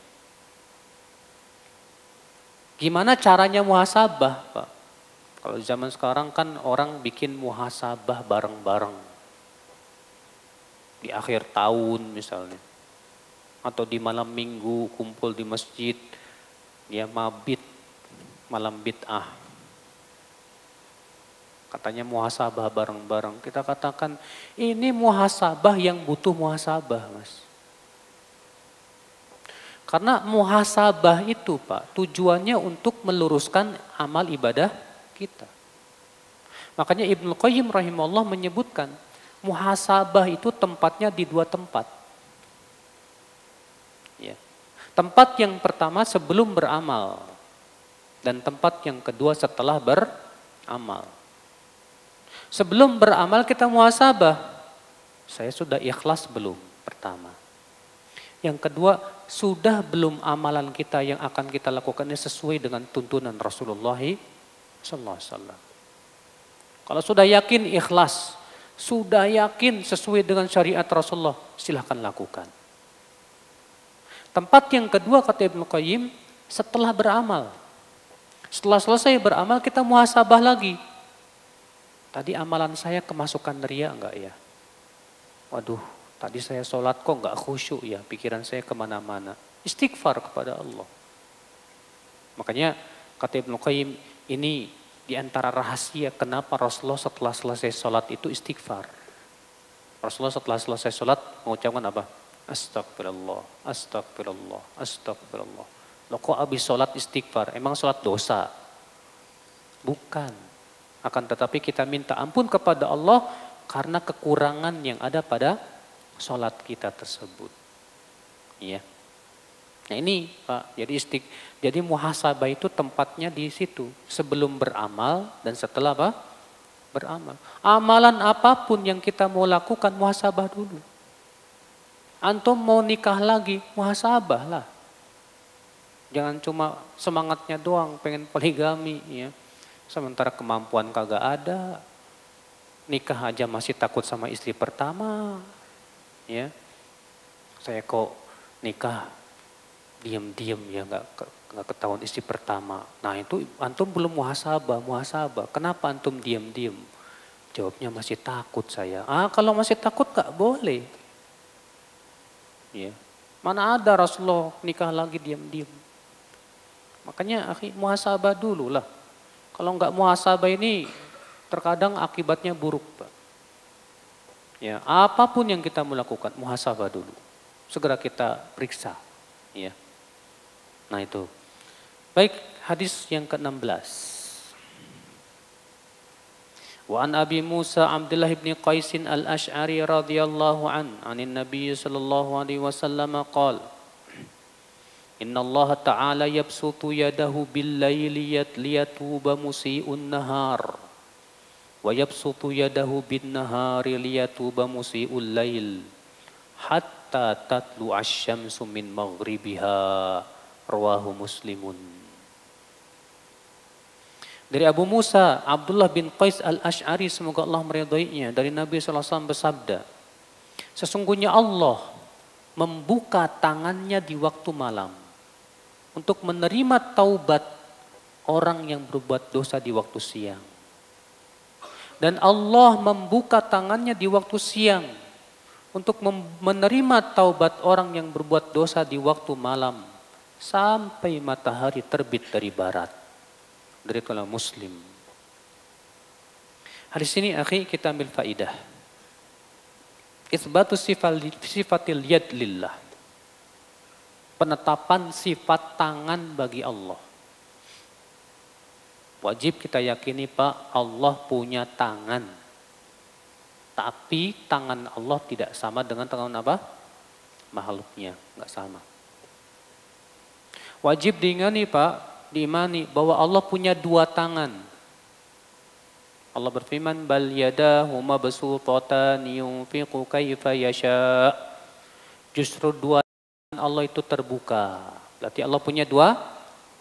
Gimana caranya muhasabah, Pak? Kalau zaman sekarang kan orang bikin muhasabah bareng-bareng. Di akhir tahun misalnya. Atau di malam minggu kumpul di masjid. Dia mabit, malam bid'ah. Katanya muhasabah bareng-bareng. Kita katakan ini muhasabah yang butuh muhasabah, Mas. Karena muhasabah itu, Pak, tujuannya untuk meluruskan amal ibadah kita. Makanya Ibnu Qayyim rahimahullah menyebutkan muhasabah itu tempatnya di dua tempat. Ya. Tempat yang pertama sebelum beramal dan tempat yang kedua setelah beramal. Sebelum beramal kita muhasabah. Saya sudah ikhlas belum? Pertama. Yang kedua, sudah belum amalan kita yang akan kita lakukan ini sesuai dengan tuntunan Rasulullah SAW. Kalau sudah yakin ikhlas, sudah yakin sesuai dengan syariat Rasulullah, silahkan lakukan. Tempat yang kedua kata Ibnu Qayyim, setelah beramal. Setelah selesai beramal kita muhasabah lagi. Tadi amalan saya kemasukan riya enggak ya? Waduh, tadi saya sholat kok enggak khusyuk ya? Pikiran saya kemana-mana. Istighfar kepada Allah. Makanya kata Ibnu Qayyim, ini diantara rahasia kenapa Rasulullah setelah selesai sholat itu istighfar. Rasulullah setelah selesai sholat mengucapkan apa? Astagfirullah, astagfirullah, astagfirullah. Loh kok habis sholat istighfar? Emang sholat dosa? Bukan. Akan tetapi kita minta ampun kepada Allah karena kekurangan yang ada pada sholat kita tersebut. Iya. Nah ini Pak, jadi muhasabah itu tempatnya di situ. Sebelum beramal dan setelah apa? Beramal. Amalan apapun yang kita mau lakukan muhasabah dulu. Antum mau nikah lagi, muhasabah lah. Jangan cuma semangatnya doang, pengen poligami ya. Sementara kemampuan kagak ada, nikah aja masih takut sama istri pertama, ya. Saya kok nikah diam-diam ya nggak ketahuan istri pertama. Nah itu antum belum muhasabah. Kenapa antum diam-diam? Jawabnya masih takut saya. Kalau masih takut nggak boleh. Ya. Mana ada Rasulullah nikah lagi diam-diam. Makanya muhasabah dulu lah. Kalau nggak muhasabah ini terkadang akibatnya buruk, Pak. Ya, apapun yang kita melakukan muhasabah dulu. Segera kita periksa, ya. Nah itu. Baik, hadis yang ke-16. Wa an Abi Musa Abdullah bin Qais al-Ash'ari radhiyallahu anin Nabi sallallahu alaihi wasallam qala Inna Allah Ta'ala yabsutu yadahu bil-laili liyatuba musii'un nahar wa yabsutu yadahu bin-nahari liyatuba musii'ul lail hatta tatlu asy-syamsu min maghribiha rawahu Muslimun. Dari Abu Musa Abdullah bin Qais al-Ash'ari, semoga Allah meridhoinya, dari Nabi SAW bersabda, sesungguhnya Allah membuka tangannya di waktu malam untuk menerima taubat orang yang berbuat dosa di waktu siang. Dan Allah membuka tangannya di waktu siang untuk menerima taubat orang yang berbuat dosa di waktu malam sampai matahari terbit dari barat. Dari kalangan Muslim. Hadis ini akhi kita ambil faidah. Itsbatu sifatil yad lillah. Penetapan sifat tangan bagi Allah. Wajib kita yakini Pak, Allah punya tangan. Tapi tangan Allah tidak sama dengan tangan apa? Makhluknya, enggak sama. Wajib diingani Pak, diimani bahwa Allah punya dua tangan. Allah berfirman, bal yadahu mabsutatan yunfiqu kaifa yasha. Justru dua tangan Allah itu terbuka. Berarti Allah punya dua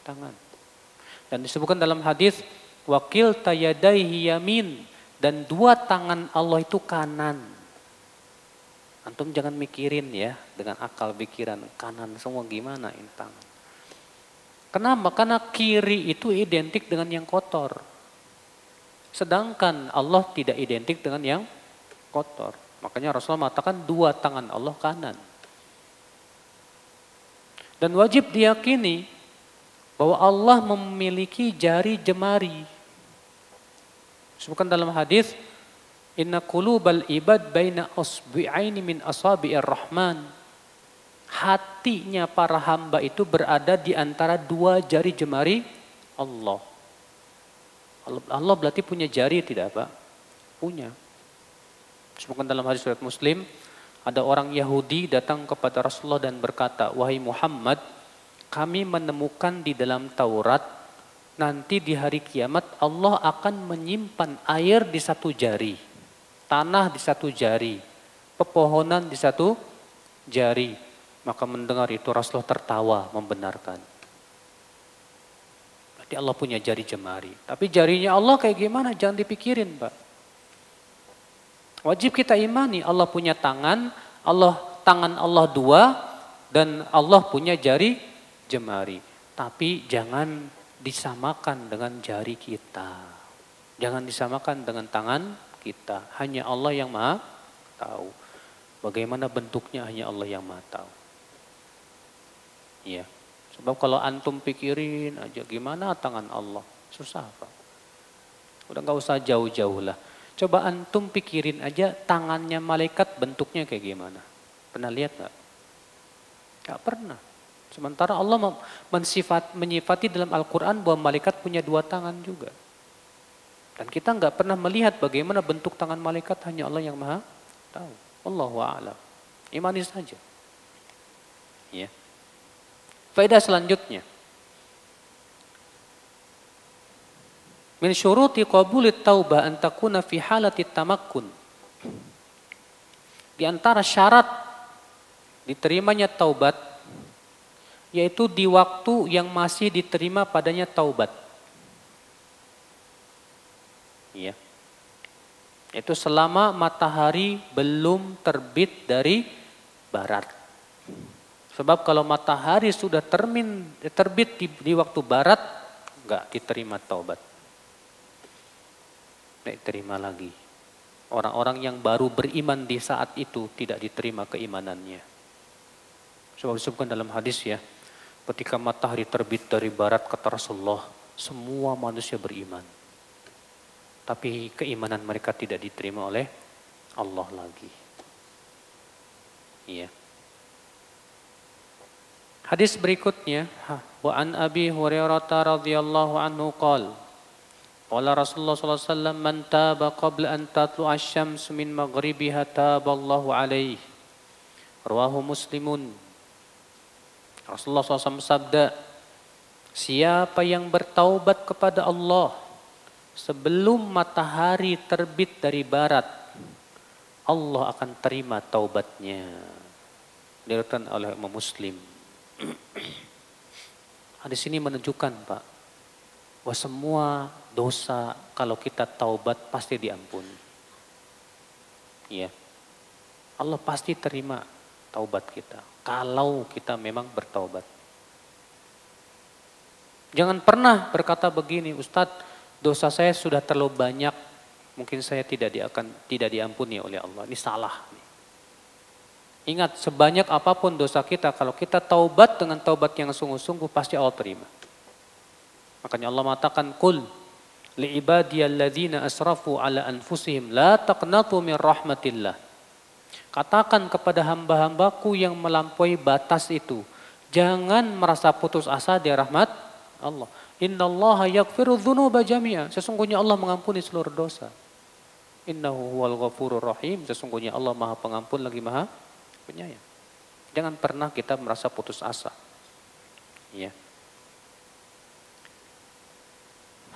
tangan. Dan disebutkan dalam hadis, wakil tayadaihi yamin, dan dua tangan Allah itu kanan. Antum jangan mikirin ya dengan akal pikiran kanan semua gimana ini tangan. Kenapa? Karena kiri itu identik dengan yang kotor. Sedangkan Allah tidak identik dengan yang kotor. Makanya Rasulullah mengatakan dua tangan Allah kanan. Dan wajib diyakini bahwa Allah memiliki jari jemari. Disebutkan dalam hadis, inna qulubal ibad baina asbi'aini min asabi'ir rahman. Hatinya para hamba itu berada di antara dua jari jemari Allah. Allah berarti punya jari tidak Pak? Punya. Disebutkan dalam hadis riwayat Muslim, ada orang Yahudi datang kepada Rasulullah dan berkata, wahai Muhammad, kami menemukan di dalam Taurat, nanti di hari kiamat Allah akan menyimpan air di satu jari, tanah di satu jari, pepohonan di satu jari. Maka mendengar itu Rasulullah tertawa membenarkan. Berarti Allah punya jari jemari. Tapi jarinya Allah kayak gimana? Jangan dipikirin Pak. Wajib kita imani Allah punya tangan Allah dua, dan Allah punya jari jemari. Tapi jangan disamakan dengan jari kita. Jangan disamakan dengan tangan kita. Hanya Allah yang Maha tahu. Bagaimana bentuknya hanya Allah yang Maha tahu. Ya, sebab kalau antum pikirin aja gimana tangan Allah, susah Pak. Udah nggak usah jauh-jauh lah. Coba antum pikirin aja tangannya malaikat bentuknya kayak gimana. Pernah lihat nggak? Nggak pernah. Sementara Allah menyifati dalam Al-Quran bahwa malaikat punya dua tangan juga. Dan kita nggak pernah melihat bagaimana bentuk tangan malaikat, hanya Allah yang Maha tahu. Wallahu a'lam. Imani saja. Ya. Faedah selanjutnya. Min syuruti qabulit taubah an takuna fi halati tamakkun. Di antara syarat diterimanya taubat yaitu di waktu yang masih diterima padanya taubat. Ya. Itu selama matahari belum terbit dari barat. Sebab kalau matahari sudah terbit di waktu barat, enggak diterima taubat. Enggak diterima lagi. Orang-orang yang baru beriman di saat itu tidak diterima keimanannya. Sebab disebutkan dalam hadis ya, ketika matahari terbit dari barat kata Rasulullah, semua manusia beriman. Tapi keimanan mereka tidak diterima oleh Allah lagi. Iya. Hadis berikutnya, wa an Abi Hurairah radhiyallahu anhu qala Qala Rasulullah sallallahu alaihi wasallam, "Man taba qabla an tatlu'a asy-syamsu min maghribiha taballahu alaihi." Rawahu Muslimun. Rasulullah SAW sabda, siapa yang bertaubat kepada Allah sebelum matahari terbit dari barat, Allah akan terima taubatnya. Diriwayatkan oleh Imam Muslim. Hadis ini menunjukkan, Pak, bahwa semua dosa kalau kita taubat pasti diampuni. Ya. Allah pasti terima taubat kita kalau kita memang bertaubat. Jangan pernah berkata begini, Ustadz, dosa saya sudah terlalu banyak, mungkin saya tidak diampuni oleh Allah. Ini salah. Ingat, sebanyak apapun dosa kita, kalau kita taubat dengan taubat yang sungguh-sungguh, pasti Allah terima. Makanya Allah mengatakan, "Qul li'ibadiyalladzina asrafu ala anfusihim la taqnatu min rahmatillah." Katakan kepada hamba-hambaku yang melampaui batas itu, jangan merasa putus asa dari rahmat Allah. Innallaha yaghfiru dzunuba jami'a. Sesungguhnya Allah mengampuni seluruh dosa. Innahu huwal ghafurur rahim. Sesungguhnya Allah Maha Pengampun lagi Maha Penyayang. Jangan pernah kita merasa putus asa. Ya.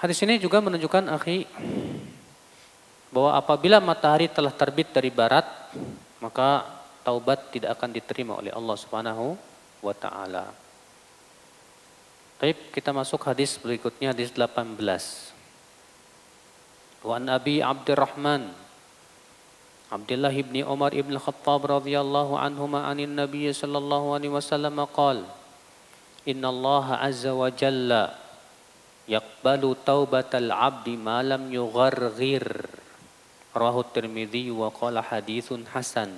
Hadis ini juga menunjukkan, akhi, bahwa apabila matahari telah terbit dari barat, maka taubat tidak akan diterima oleh Allah Subhanahu wa taala. Baik, kita masuk hadis berikutnya, hadis 18. Wa an Abi Abdurrahman Abdullah ibni Umar ibn Khattab radhiyallahu anhuma anin Nabi sallallahu alaihi wasallam qala, "Inna Allah azza wa jalla yaqbalu taubatal 'abdi ma lam yugharghir." Rawahu Tirmidzi wa qala haditsun hasan.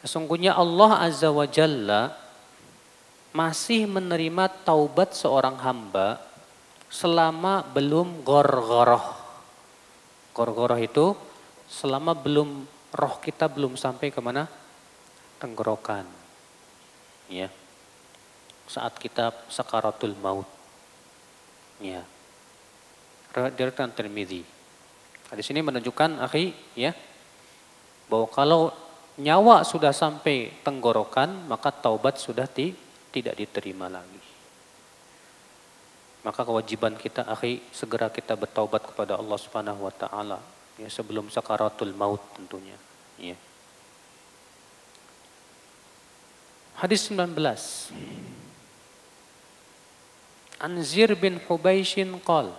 Sesungguhnya Allah azza wa jalla masih menerima taubat seorang hamba selama belum gorgoroh. Gorgoroh itu selama belum roh kita belum sampai kemana? Tenggorokan. Ya. Saat kita sakaratul maut. Ya. Riwayat Tirmidzi. Hadis ini menunjukkan, akhi, ya, bahwa kalau nyawa sudah sampai tenggorokan, maka taubat sudah tidak diterima lagi. Maka kewajiban kita, akhi, segera kita bertaubat kepada Allah Subhanahu wa taala, ya, sebelum sakaratul maut tentunya, ya. Hadis 19. Anzir bin Hubaishin qala,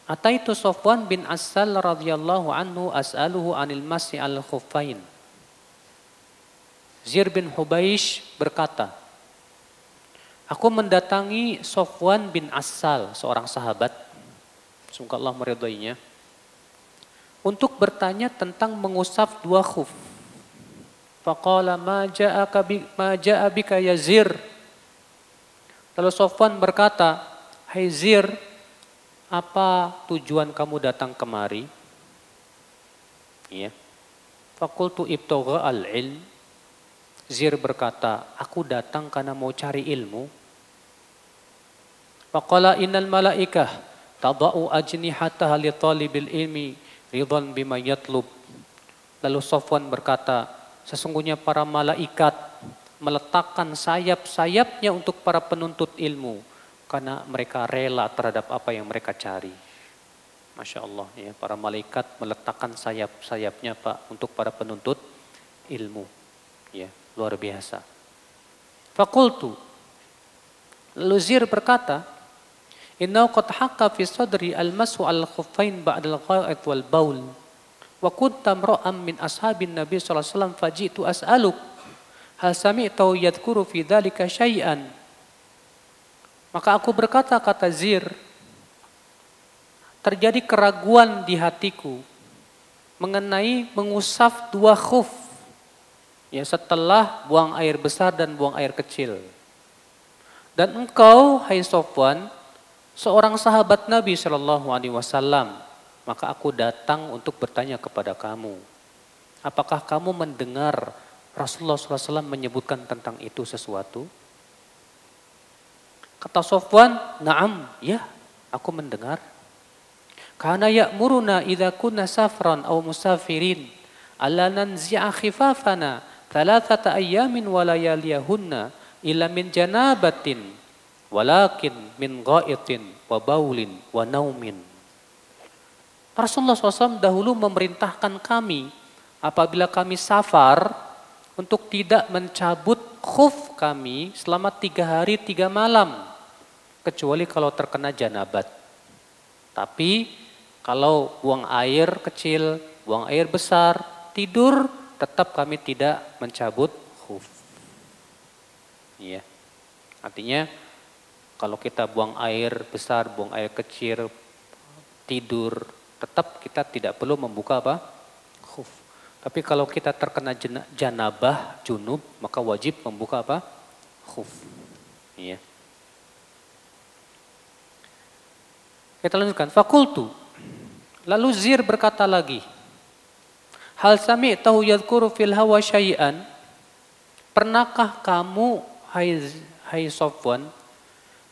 Ataitu Sofwan bin Assal radhiyallahu anhu as'aluhu anil masi al-khuffain. Zir bin Hubaish berkata, aku mendatangi Sofwan bin Assal, seorang sahabat, semoga Allah meridainya, untuk bertanya tentang mengusap dua khuf. Faqala ma ja'a bika ya Zir. Lalu Sofwan berkata, hai Zir, apa tujuan kamu datang kemari? Ya. Fakultu ibtogha al-ilm. Zir berkata, aku datang karena mau cari ilmu. Faqala innal malaikah tada'u ajnihataha li talibil ilmi ridhan bima yatlub. Lalu Sofwan berkata, sesungguhnya para malaikat meletakkan sayap-sayapnya untuk para penuntut ilmu karena mereka rela terhadap apa yang mereka cari. Masya Allah, ya, para malaikat meletakkan sayap-sayapnya Pak untuk para penuntut ilmu, ya, luar biasa. Fakultu, lalu Zir berkata, innahu qad haqqa fi sadri al-masu al-khuffain ba'da al-gha'it wal baul wa kunta imra'an min ashabin Nabi sallallahu alaihi wasallam faji'tu as'aluk hal sami'tu yadhkuru fi dzalika syai'an. Maka aku berkata, kata Zir, terjadi keraguan di hatiku mengenai mengusap dua khuf, ya, setelah buang air besar dan buang air kecil. Dan engkau, hai Sofwan, seorang sahabat Nabi Shallallahu Alaihi Wasallam, maka aku datang untuk bertanya kepada kamu, apakah kamu mendengar Rasulullah SAW menyebutkan tentang itu sesuatu? Kata Sofwan, "Na'am, ya, aku mendengar." Kana ya'muruna idza kunna safran aw musafirin alla nanzi'a khifafana thalathata ayyamin wa layaliyahunna illa min janabatin walakin min ghaitin wa baulin wa naumin. Rasulullah SAW dahulu memerintahkan kami apabila kami safar untuk tidak mencabut khuf kami selama 3 hari 3 malam. Kecuali kalau terkena janabat. Tapi kalau buang air kecil, buang air besar, tidur, tetap kami tidak mencabut khuf. Iya. Artinya kalau kita buang air besar, buang air kecil, tidur, tetap kita tidak perlu membuka apa? Khuf. Tapi kalau kita terkena janabah, junub, maka wajib membuka apa? Khuf. Iya. Kita lanjutkan. Fakultu. Lalu Zir berkata lagi. Hal sami'tahu yadhkuru fil hawa syai'an. Pernahkah kamu, hai Sofwan,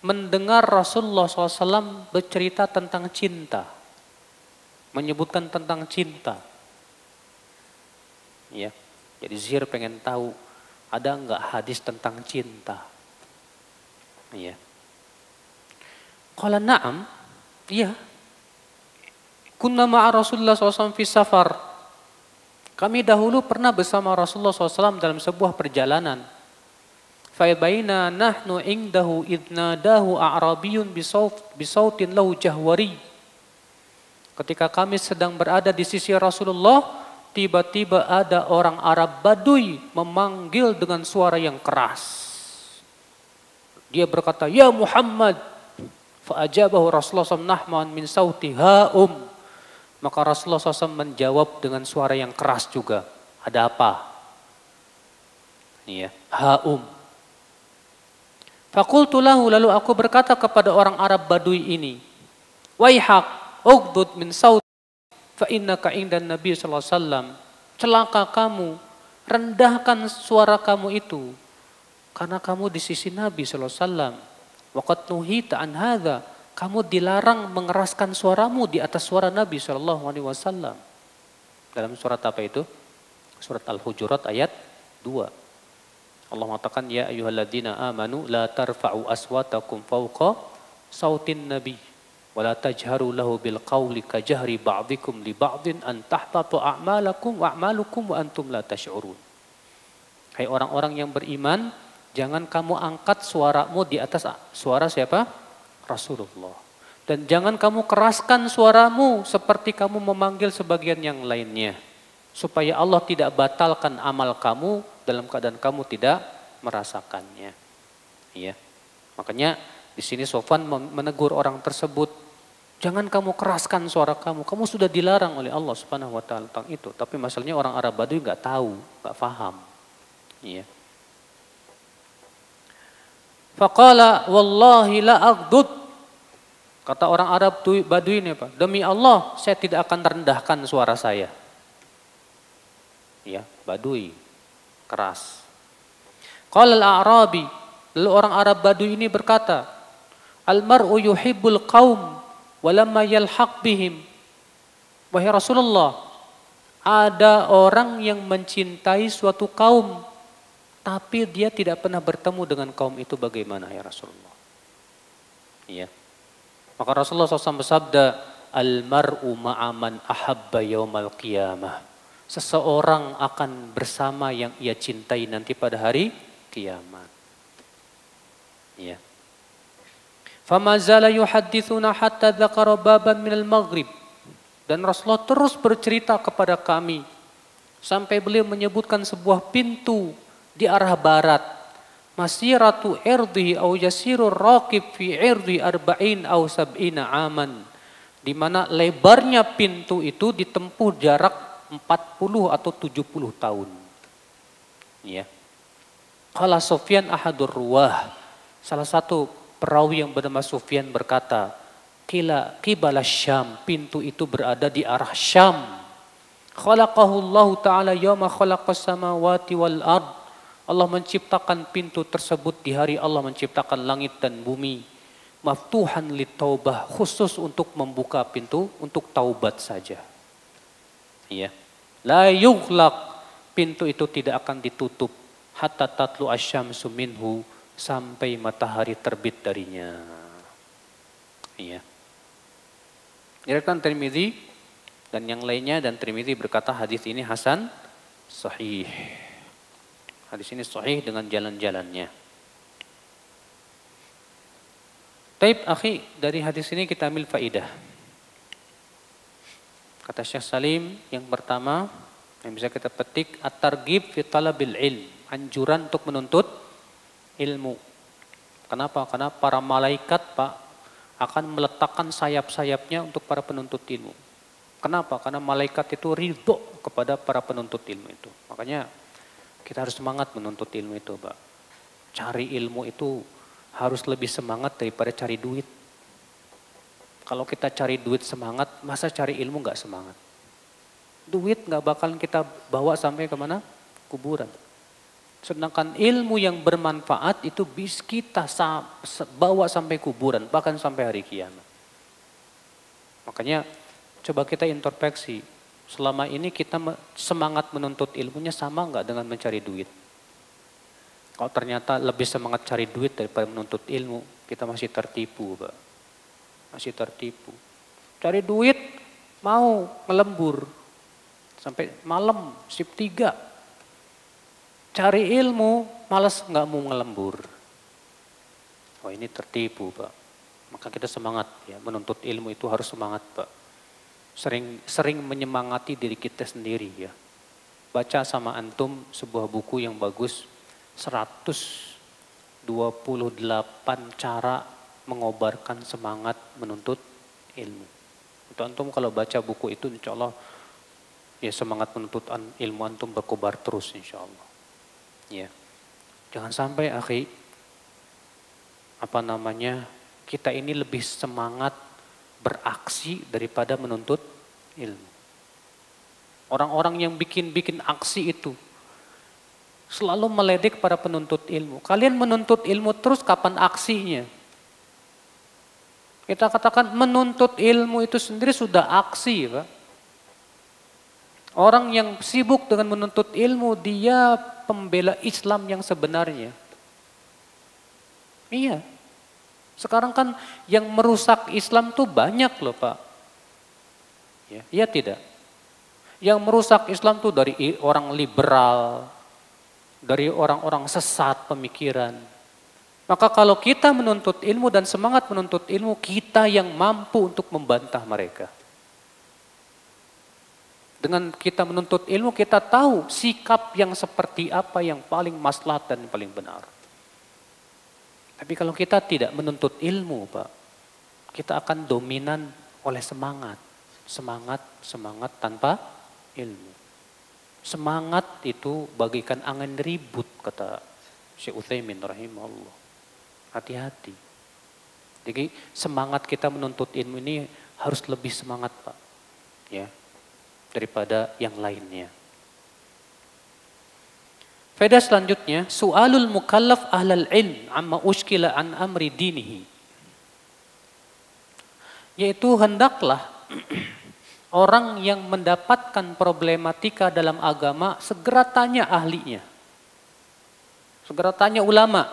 mendengar Rasulullah SAW bercerita tentang cinta? Menyebutkan tentang cinta. Ya. Jadi Zir pengen tahu ada enggak hadis tentang cinta? Ya. Qala na'am. Iya. Kunna ma'a Rasulullah SAW fi safar. Kami dahulu pernah bersama Rasulullah SAW dalam sebuah perjalanan. Fa'baina nahnu indahu idnadahu a'rabiyun bisautin lahu jahwari. Ketika kami sedang berada di sisi Rasulullah, tiba-tiba ada orang Arab Baduy memanggil dengan suara yang keras. Dia berkata, "Ya Muhammad." Fa'ajabahu Rasulullah SAW nahman min sauti ha'um. Maka Rasulullah SAW menjawab dengan suara yang keras juga. Ada apa? Iya, ha'um. Fakultu lahu, lalu aku berkata kepada orang Arab Baduy ini, "Waihak, ugdud min sauti, fa innaka indan Nabi sallallahu alaihi wasallam." Celaka kamu, rendahkan suara kamu itu, karena kamu di sisi Nabi sallallahu alaihi wasallam. Waqad nuhita an hadza, kamu dilarang mengeraskan suaramu di atas suara Nabi sallallahu alaihi wasallam. Dalam surat apa itu? Surat Al-Hujurat ayat 2. Allah mengatakan, "Ya ayyuhalladzina amanu la tarfa'u aswatakum fawqa sautin nabi wa la tajharu lahu bil qawli ka jahri ba'dikum li ba'din an tahbata a'malakum wa a'malukum wa antum la tash'urun." Hai orang-orang yang beriman, jangan kamu angkat suaramu di atas suara siapa? Rasulullah. Dan jangan kamu keraskan suaramu seperti kamu memanggil sebagian yang lainnya. Supaya Allah tidak batalkan amal kamu dalam keadaan kamu tidak merasakannya. Ya. Makanya di sini Sofwan menegur orang tersebut. Jangan kamu keraskan suara kamu. Kamu sudah dilarang oleh Allah Subhanahu wa taala tentang itu. Tapi masalahnya orang Arab Baduy enggak tahu, enggak paham. Ya. Faqala wallahi la aghdud. Kata orang Arab Baduy ini apa? Demi Allah saya tidak akan rendahkan suara saya. Ya, Baduy keras. Qala al-A'rabi, lalu orang Arab Baduy ini berkata, "Al-mar'u yuhibbul qaum wa lamma yalhaq bihim." Wahai Rasulullah, ada orang yang mencintai suatu kaum tapi dia tidak pernah bertemu dengan kaum itu, bagaimana ya Rasulullah? Iya. Maka Rasulullah SAW bersabda, "Al-mar'u ma'aman ahabba yaumal qiyamah." Seseorang akan bersama yang ia cintai nanti pada hari kiamat. Ya. Fama zala yuhaddithuna hatta dzakara baban minal maghrib. Dan Rasulullah terus bercerita kepada kami sampai beliau menyebutkan sebuah pintu di arah barat. Masiratu irdihi au yasirur raqib fi irdi arba'in au sab'ina aman. Di mana lebarnya pintu itu ditempuh jarak 40 atau 70 tahun. Ya. Qala Sufyan ahadur ruwah. Salah satu perawi yang bernama Sufyan berkata, qibala Syam, pintu itu berada di arah Syam. Khalaqahu Allah Ta'ala yawma khalaqas samawati wal ard. Allah menciptakan pintu tersebut di hari Allah menciptakan langit dan bumi. Maftuhan litaubah, khusus untuk membuka pintu untuk taubat saja. Ya. La yughlaq, pintu itu tidak akan ditutup hatta tatlu asyamsu minhu, sampai matahari terbit darinya. Iya. Diriwayatkan Tirmidzi dan yang lainnya, dan Tirmidzi berkata hadis ini hasan sahih. Hadis ini sahih dengan jalan-jalannya. Taib akhi, dari hadis ini kita ambil faidah. Kata Syekh Salim, yang pertama yang bisa kita petik, at-targhib fi talabil ilm, anjuran untuk menuntut ilmu. Kenapa? Karena para malaikat, Pak, akan meletakkan sayap-sayapnya untuk para penuntut ilmu. Kenapa? Karena malaikat itu ridho kepada para penuntut ilmu itu. Makanya kita harus semangat menuntut ilmu itu, Pak. Cari ilmu itu harus lebih semangat daripada cari duit. Kalau kita cari duit semangat, masa cari ilmu nggak semangat? Duit nggak bakalan kita bawa sampai kemana? Kuburan. Sedangkan ilmu yang bermanfaat itu bisa kita bawa sampai kuburan, bahkan sampai hari kiamat. Makanya coba kita introspeksi, selama ini kita semangat menuntut ilmunya sama nggak dengan mencari duit? Kalau ternyata lebih semangat cari duit daripada menuntut ilmu, kita masih tertipu, Pak. Masih tertipu. Cari duit mau ngelembur sampai malam shift 3. Cari ilmu, malas nggak mau ngelembur. Oh, ini tertipu, Pak. Maka kita semangat ya, menuntut ilmu itu harus semangat, Pak. Sering menyemangati diri kita sendiri ya. Baca sama antum sebuah buku yang bagus, 128 cara mengobarkan semangat menuntut ilmu. Untuk antum kalau baca buku itu insya Allah ya semangat menuntut ilmu antum berkobar terus insya Allah. Ya, jangan sampai akhi, kita ini lebih semangat beraksi daripada menuntut ilmu. Orang-orang yang bikin aksi itu selalu meledek para penuntut ilmu. Kalian menuntut ilmu terus, kapan aksinya? Kita katakan menuntut ilmu itu sendiri sudah aksi, Pak. Orang yang sibuk dengan menuntut ilmu, dia pembela Islam yang sebenarnya. Iya. Sekarang kan yang merusak Islam tuh banyak loh, Pak. Ya, iya tidak? Yang merusak Islam tuh dari orang liberal, dari orang-orang sesat pemikiran. Maka kalau kita menuntut ilmu dan semangat menuntut ilmu, kita yang mampu untuk membantah mereka. Dengan kita menuntut ilmu, kita tahu sikap yang seperti apa yang paling maslahat dan paling benar. Tapi kalau kita tidak menuntut ilmu, Pak, kita akan dominan oleh semangat. Semangat tanpa ilmu. Semangat itu bagaikan angin ribut, kata Syekh Utsaimin rahimahullah. Hati-hati. Jadi semangat kita menuntut ilmu ini harus lebih semangat, Pak. Ya. Daripada yang lainnya. Faedah selanjutnya, su'alul mukallaf ahlal ilm amma ushkila an amri dinihi. Yaitu hendaklah orang yang mendapatkan problematika dalam agama segera tanya ahlinya. Segera tanya ulama.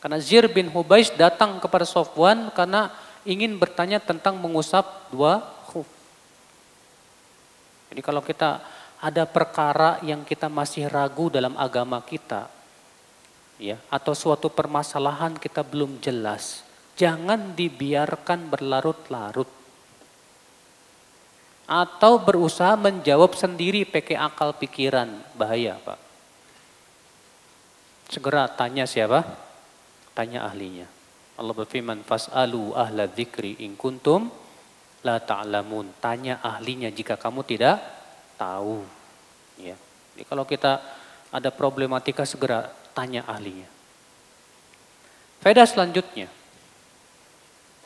Karena Zir bin Hubais datang kepada Sofwan karena ingin bertanya tentang mengusap dua khuf. Jadi kalau kita ada perkara yang kita masih ragu dalam agama kita, ya, atau suatu permasalahan kita belum jelas, jangan dibiarkan berlarut-larut. Atau berusaha menjawab sendiri pakai akal pikiran, bahaya, Pak. Segera tanya siapa? Tanya ahlinya. Allah berfirman, fas'alu ahla dzikri in kuntum la ta'lamun. Tanya ahlinya jika kamu tidak tahu. Ya. Jadi kalau kita ada problematika segera tanya ahlinya. Faedah selanjutnya.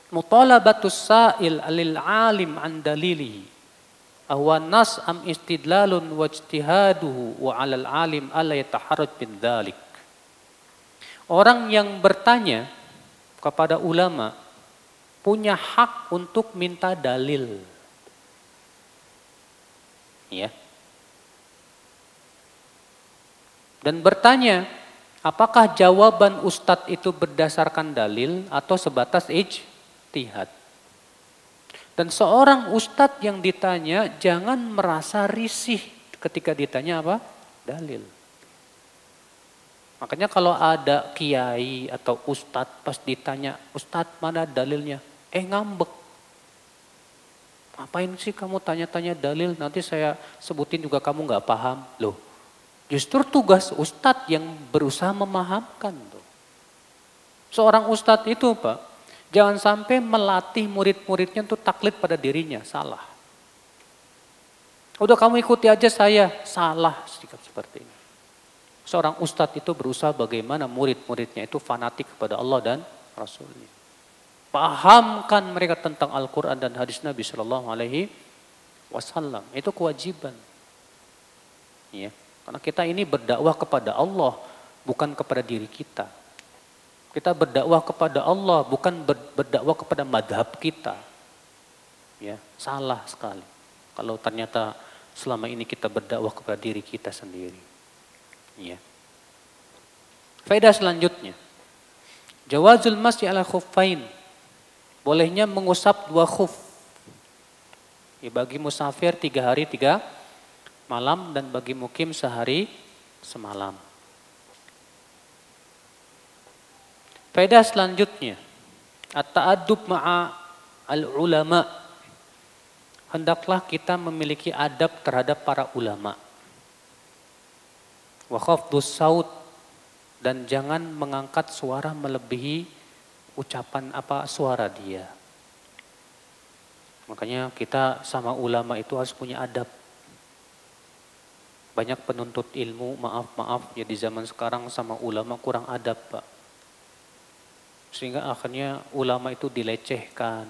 Mutalabatus sa'il alil alim an dalilihi. Awan nas am istidlalun wajtihaduhu wa 'alal alim alla yataharraj bin dzalik. Orang yang bertanya kepada ulama punya hak untuk minta dalil. Ya. Dan bertanya, apakah jawaban ustadz itu berdasarkan dalil atau sebatas ijtihad? Dan seorang ustadz yang ditanya jangan merasa risih ketika ditanya apa? Dalil. Makanya kalau ada kiai atau ustadz pas ditanya, ustadz mana dalilnya? Ngambek. Ngapain sih kamu tanya-tanya dalil? Nanti saya sebutin juga kamu nggak paham. Loh, justru tugas ustadz yang berusaha memahamkan tuh. Seorang ustadz itu Pak, jangan sampai melatih murid-muridnya untuk taklid pada dirinya, salah. Udah kamu ikuti aja saya, salah sikap seperti ini. Seorang ustadz itu berusaha bagaimana murid-muridnya itu fanatik kepada Allah dan Rasulnya. Pahamkan mereka tentang Al-Quran dan hadis Nabi Shallallahu Alaihi Wasallam. Itu kewajiban. Ya, karena kita ini berdakwah kepada Allah, bukan kepada diri kita. Kita berdakwah kepada Allah, bukan berdakwah kepada madhab kita. Ya, salah sekali. Kalau ternyata selama ini kita berdakwah kepada diri kita sendiri. Ya. Faedah selanjutnya. Jawazul masyi ala khuffain. Bolehnya mengusap 2 khuf. Ya, bagi musafir 3 hari 3 malam dan bagi mukim sehari semalam. Faedah selanjutnya, at-ta'addub ma'a al-ulama. Hendaklah kita memiliki adab terhadap para ulama. Wa khafdus saut, dan jangan mengangkat suara melebihi ucapan suara dia. Makanya kita sama ulama itu harus punya adab. Banyak penuntut ilmu, maaf ya di zaman sekarang sama ulama kurang adab, Pak. Sehingga akhirnya ulama itu dilecehkan.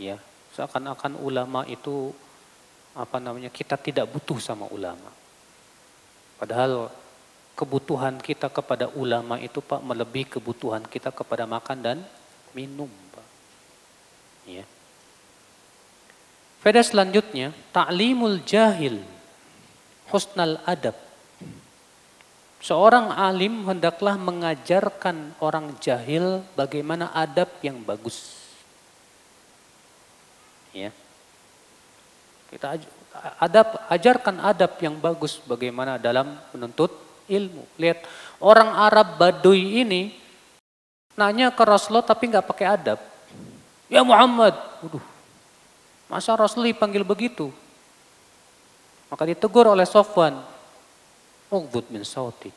Ya, seakan-akan ulama itu kita tidak butuh sama ulama. Padahal kebutuhan kita kepada ulama itu Pak melebihi kebutuhan kita kepada makan dan minum, Pak. Ya. Faedah selanjutnya, ta'limul jahil husnal adab. Seorang alim hendaklah mengajarkan orang jahil bagaimana adab yang bagus. Ya. Kita ajarkan adab yang bagus bagaimana dalam menuntut ilmu. Lihat, orang Arab Baduy ini nanya ke Rasulullah tapi nggak pakai adab. Ya Muhammad, masa Rasul dipanggil begitu? Maka ditegur oleh Sofwan, ughdud min sautik.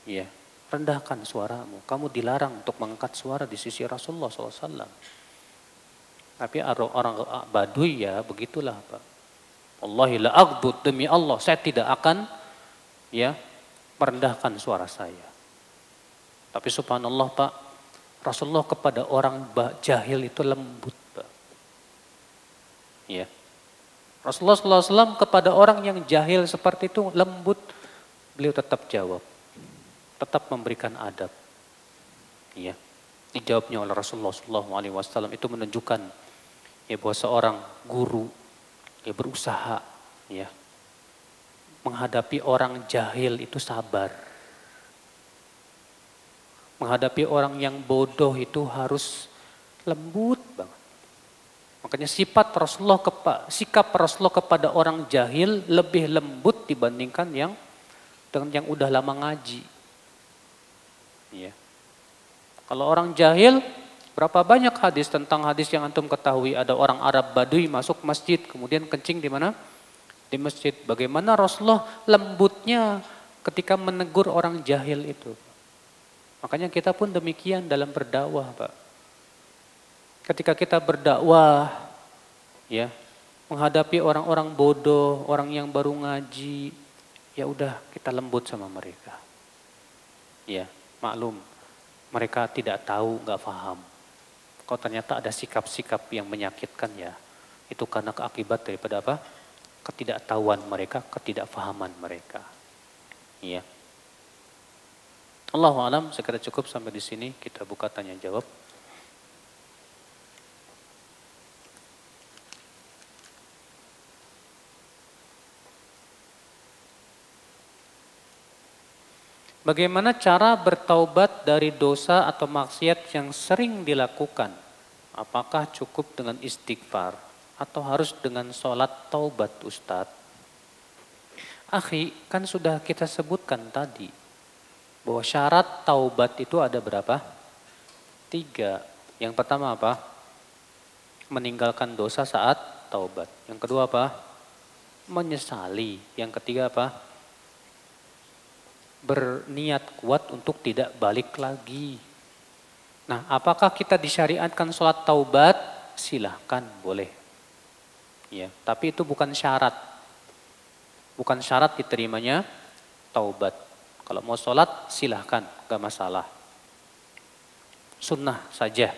Ya, rendahkan suaramu. Kamu dilarang untuk mengangkat suara di sisi Rasulullah SAW. Tapi orang Baduy ya begitulah Pak. Wallahi la aghdud, demi Allah saya tidak akan merendahkan suara saya. Tapi subhanallah Pak, Rasulullah kepada orang jahil itu lembut Pak. Ya. Rasulullah SAW kepada orang yang jahil seperti itu lembut, beliau tetap jawab, tetap memberikan adab. Ya, dijawabnya oleh Rasulullah SAW itu menunjukkan bahwa seorang guru berusaha menghadapi orang jahil itu sabar. Menghadapi orang yang bodoh itu harus lembut banget. Makanya sikap Rasulullah kepada orang jahil lebih lembut dibandingkan yang udah lama ngaji. Ya. Kalau orang jahil, berapa banyak hadis tentang hadis yang antum ketahui, ada orang Arab Baduy masuk masjid kemudian kencing di mana? Di masjid. Bagaimana Rasulullah lembutnya ketika menegur orang jahil itu. Makanya kita pun demikian dalam berdakwah, Pak. Ketika kita berdakwah, menghadapi orang-orang bodoh, orang yang baru ngaji, ya udah kita lembut sama mereka. Ya, maklum, mereka tidak tahu, nggak paham. Kalau ternyata ada sikap-sikap yang menyakitkan Itu karena akibat daripada apa? Ketidaktahuan mereka, ketidakfahaman mereka. Iya. Allahu a'lam, sekira cukup sampai di sini, kita buka tanya jawab. Bagaimana cara bertaubat dari dosa atau maksiat yang sering dilakukan? Apakah cukup dengan istighfar atau harus dengan sholat taubat, Ustadz? Akhi, kan sudah kita sebutkan tadi bahwa syarat taubat itu ada berapa? 3. Yang pertama apa? Meninggalkan dosa saat taubat. Yang kedua apa? Menyesali. Yang ketiga apa? Berniat kuat untuk tidak balik lagi. Nah, apakah kita disyariatkan sholat taubat? Silahkan, boleh. Ya, tapi itu bukan syarat. Bukan syarat diterimanya taubat. Kalau mau sholat, silahkan, gak masalah. Sunnah saja.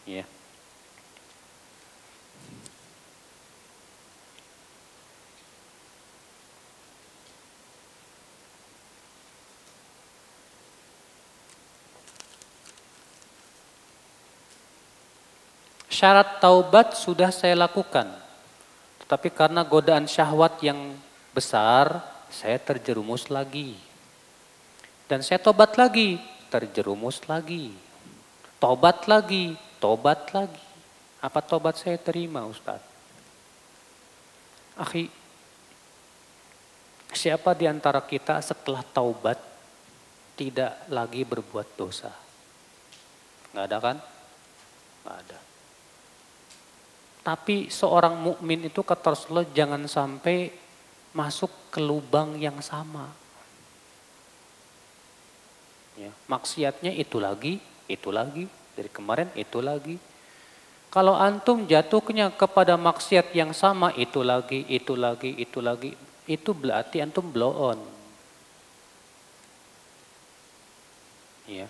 Ya. Syarat taubat sudah saya lakukan. Tetapi karena godaan syahwat yang besar, saya terjerumus lagi. Dan saya tobat lagi, terjerumus lagi. Tobat lagi, tobat lagi. Apa tobat saya terima, Ustaz? Akhi, siapa di antara kita setelah taubat tidak lagi berbuat dosa? Nggak ada kan? Nggak ada. Tapi seorang mukmin itu kata Rasulullah jangan sampai masuk ke lubang yang sama. Ya, maksiatnya itu lagi, dari kemarin itu lagi. Kalau antum jatuhnya kepada maksiat yang sama itu lagi, itu berarti antum blow on. Ya.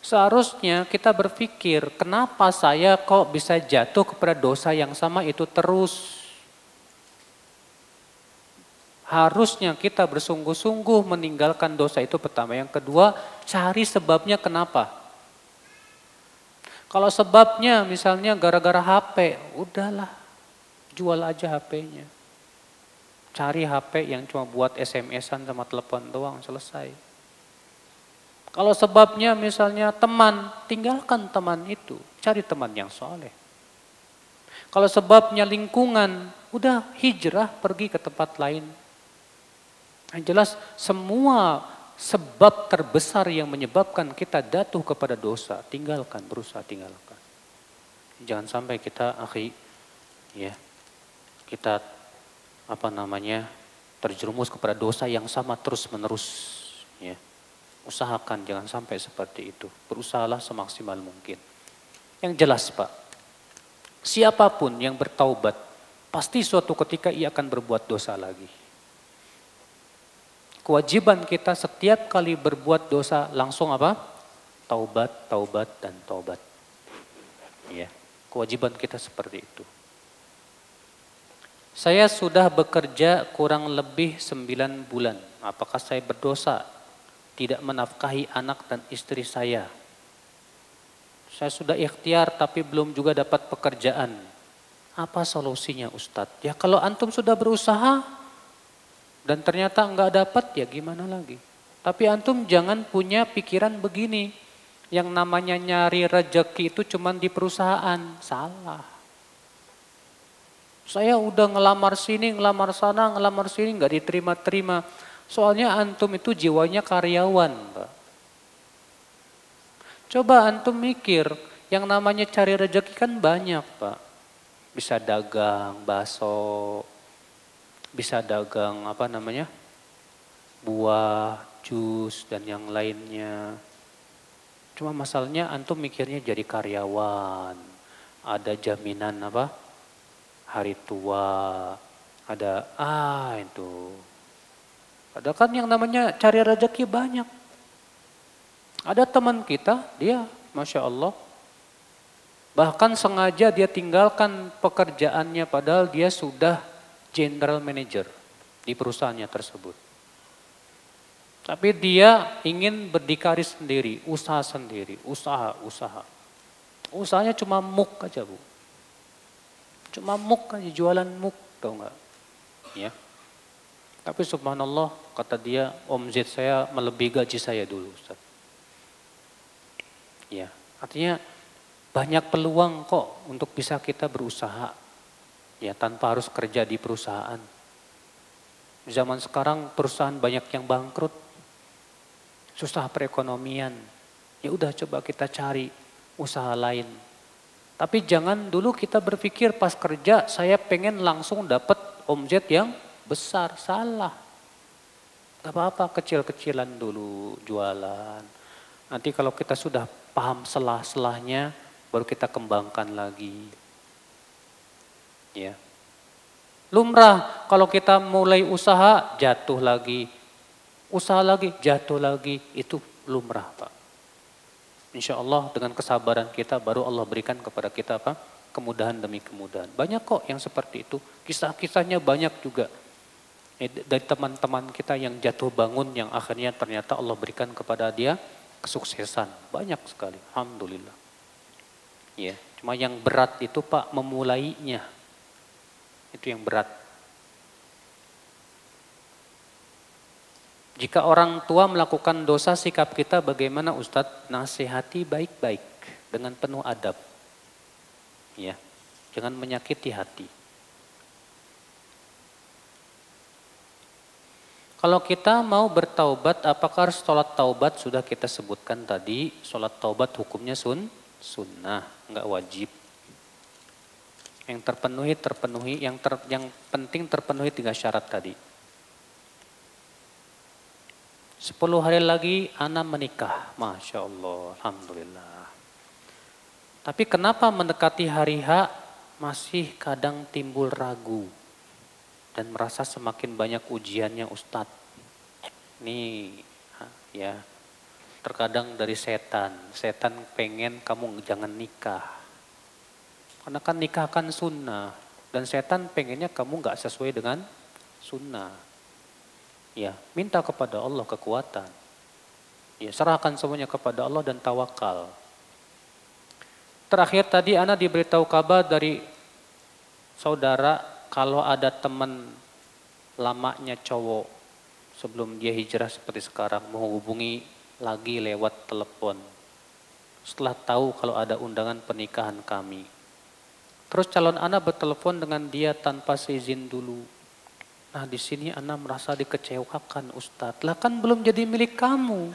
Seharusnya kita berpikir, kenapa saya kok bisa jatuh kepada dosa yang sama itu terus? Harusnya kita bersungguh-sungguh meninggalkan dosa itu pertama. Yang kedua, cari sebabnya kenapa. Kalau sebabnya misalnya gara-gara HP, udahlah, jual aja HP-nya. Cari HP yang cuma buat SMS-an sama telepon doang, selesai. Kalau sebabnya misalnya teman, tinggalkan teman itu. Cari teman yang soleh. Kalau sebabnya lingkungan, udah hijrah pergi ke tempat lain. Yang jelas semua sebab terbesar yang menyebabkan kita jatuh kepada dosa, tinggalkan, berusaha tinggalkan. Jangan sampai kita kita terjerumus kepada dosa yang sama terus menerus. Ya. Usahakan jangan sampai seperti itu. Berusahalah semaksimal mungkin. Yang jelas Pak, siapapun yang bertaubat, pasti suatu ketika ia akan berbuat dosa lagi. Kewajiban kita setiap kali berbuat dosa langsung apa? Taubat, taubat, dan taubat. Ya, kewajiban kita seperti itu. Saya sudah bekerja kurang lebih 9 bulan. Apakah saya berdosa? Tidak menafkahi anak dan istri saya. Saya sudah ikhtiar tapi belum juga dapat pekerjaan. Apa solusinya Ustadz? Ya kalau antum sudah berusaha dan ternyata enggak dapat ya gimana lagi. Tapi antum jangan punya pikiran begini. Yang namanya nyari rejeki itu cuma di perusahaan. Salah. Saya udah ngelamar sini, ngelamar sana, ngelamar sini enggak diterima-terima. Soalnya antum itu jiwanya karyawan, Pak. Coba antum mikir, yang namanya cari rezeki kan banyak, Pak. Bisa dagang bakso, bisa dagang buah, jus dan yang lainnya. Cuma masalahnya antum mikirnya jadi karyawan, ada jaminan hari tua, ada itu. Ada kan yang namanya cari rezeki banyak. Ada teman kita, dia Masya Allah, Bahkan sengaja dia tinggalkan pekerjaannya padahal dia sudah general manager di perusahaannya tersebut. Tapi dia ingin berdikari sendiri, usaha sendiri, usaha. Usahanya cuma muk aja, Bu. Cuma muk aja, jualan muk, tau nggak? Ya. Tapi subhanallah, kata dia, omzet saya melebihi gaji saya dulu, Ustaz. Ya, artinya banyak peluang kok untuk bisa kita berusaha. Ya, tanpa harus kerja di perusahaan. Zaman sekarang perusahaan banyak yang bangkrut. Susah perekonomian. Ya udah coba kita cari usaha lain. Tapi jangan dulu kita berpikir pas kerja saya pengen langsung dapat omzet yang besar. Salah. Gak apa-apa, kecil-kecilan dulu jualan. Nanti kalau kita sudah paham selah-selahnya baru kita kembangkan lagi. Ya. Lumrah kalau kita mulai usaha jatuh lagi. Usaha lagi jatuh lagi, itu lumrah, Pak. Insya Allah dengan kesabaran kita baru Allah berikan kepada kita apa? Kemudahan demi kemudahan. Banyak kok yang seperti itu. Kisah-kisahnya banyak juga. Dari teman-teman kita yang jatuh bangun yang akhirnya ternyata Allah berikan kepada dia kesuksesan. Banyak sekali. Alhamdulillah. Ya, cuma yang berat itu Pak memulainya. Itu yang berat. Jika orang tua melakukan dosa, sikap kita bagaimana Ustadz? Nasihati baik-baik dengan penuh adab. Ya, jangan menyakiti hati. Kalau kita mau bertaubat, apakah harus sholat taubat? Sudah kita sebutkan tadi, sholat taubat hukumnya sunnah, enggak wajib. Yang terpenuhi, yang penting terpenuhi 3 syarat tadi. 10 hari lagi ana menikah, Masya Allah, Alhamdulillah. Tapi kenapa mendekati hari H masih kadang timbul ragu dan merasa semakin banyak ujiannya Ustadz. Nih ya, terkadang dari setan pengen kamu jangan nikah. Karena kan nikah kan sunnah dan setan pengennya kamu nggak sesuai dengan sunnah. Ya, minta kepada Allah kekuatan. Ya, serahkan semuanya kepada Allah dan tawakal. Terakhir tadi ana diberitahu kabar dari saudara kalau ada teman lamanya cowok sebelum dia hijrah seperti sekarang mau hubungi lagi lewat telepon. Setelah tahu kalau ada undangan pernikahan kami. Terus calon anak bertelepon dengan dia tanpa seizin dulu. Nah di sini anak merasa dikecewakan Ustadz. Lah kan belum jadi milik kamu.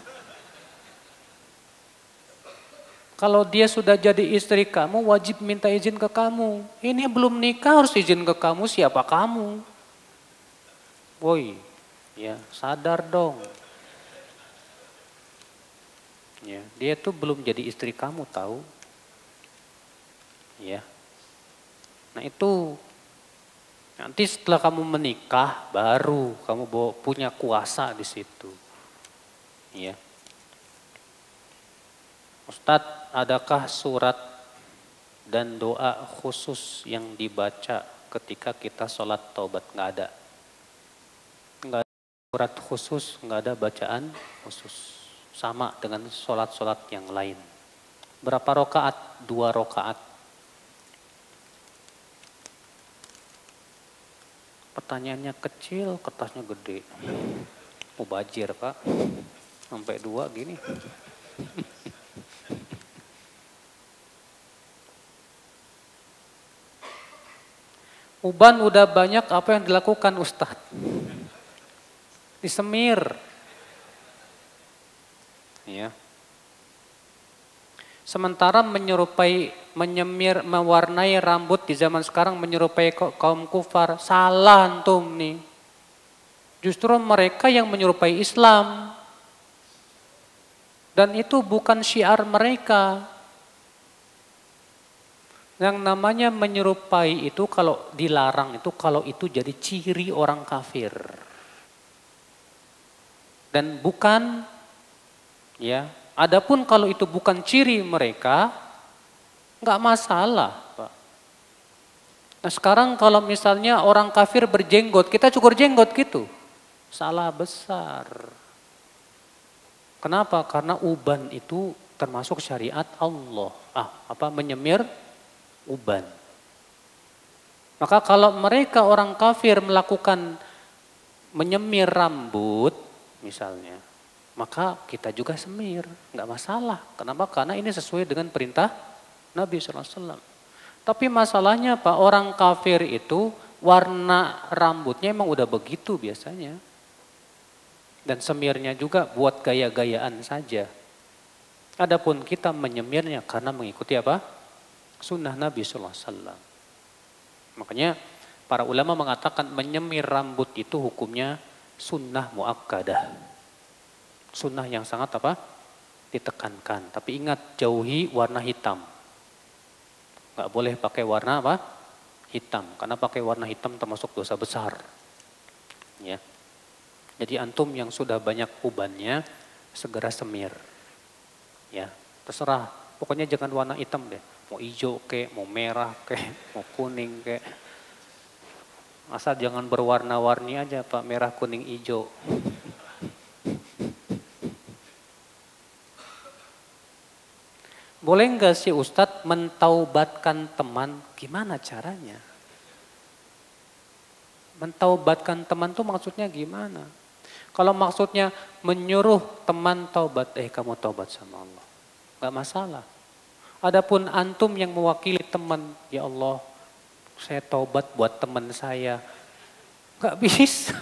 Kalau dia sudah jadi istri kamu wajib minta izin ke kamu. Ini belum nikah harus izin ke kamu, siapa kamu? Woi, ya sadar dong. Ya, dia tuh belum jadi istri kamu tahu. Ya. Nah itu nanti setelah kamu menikah baru kamu punya kuasa di situ. Ya. Ustadz, adakah surat dan doa khusus yang dibaca ketika kita sholat taubat? Nggak ada. Nggak ada surat khusus, nggak ada bacaan khusus. Sama dengan sholat-sholat yang lain. Berapa rakaat? 2 rakaat. Pertanyaannya kecil, kertasnya gede. Mubazir Pak, sampai 2 gini. Uban udah banyak, apa yang dilakukan Ustadz? Disemir. Ya. Sementara mewarnai rambut di zaman sekarang menyerupai kaum kufar. Salah antum nih. Justru mereka yang menyerupai Islam. Dan itu bukan syiar mereka. Yang namanya menyerupai itu kalau dilarang itu kalau itu jadi ciri orang kafir. Dan bukan ya, adapun kalau itu bukan ciri mereka, Nggak masalah, Pak. Nah sekarang kalau misalnya orang kafir berjenggot, kita cukur jenggot gitu. Salah besar. Kenapa? Karena uban itu termasuk syariat Allah. Menyemir uban. Maka kalau mereka orang kafir melakukan menyemir rambut misalnya, maka kita juga semir, nggak masalah. Kenapa? Karena ini sesuai dengan perintah Nabi SAW. Tapi masalahnya Pak, orang kafir itu warna rambutnya emang udah begitu biasanya. Dan semirnya juga buat gaya-gayaan saja. Adapun kita menyemirnya karena mengikuti apa? Sunnah Nabi SAW. Makanya para ulama mengatakan menyemir rambut itu hukumnya sunnah muakkadah. Sunnah yang sangat apa? Ditekankan. Tapi ingat, jauhi warna hitam. Gak boleh pakai warna apa? Hitam. Karena pakai warna hitam termasuk dosa besar. Ya. Jadi antum yang sudah banyak ubannya segera semir. Ya, terserah. Pokoknya jangan warna hitam deh. Mau hijau kek, mau merah kek, mau kuning kek. Asal jangan berwarna-warni aja Pak, merah, kuning, hijau. Boleh enggak sih Ustadz mentaubatkan teman? Gimana caranya? Mentaubatkan teman tuh maksudnya gimana? Kalau maksudnya menyuruh teman taubat, kamu taubat sama Allah. Gak masalah. Adapun antum yang mewakili teman, ya Allah, saya taubat buat teman saya. Gak bisa.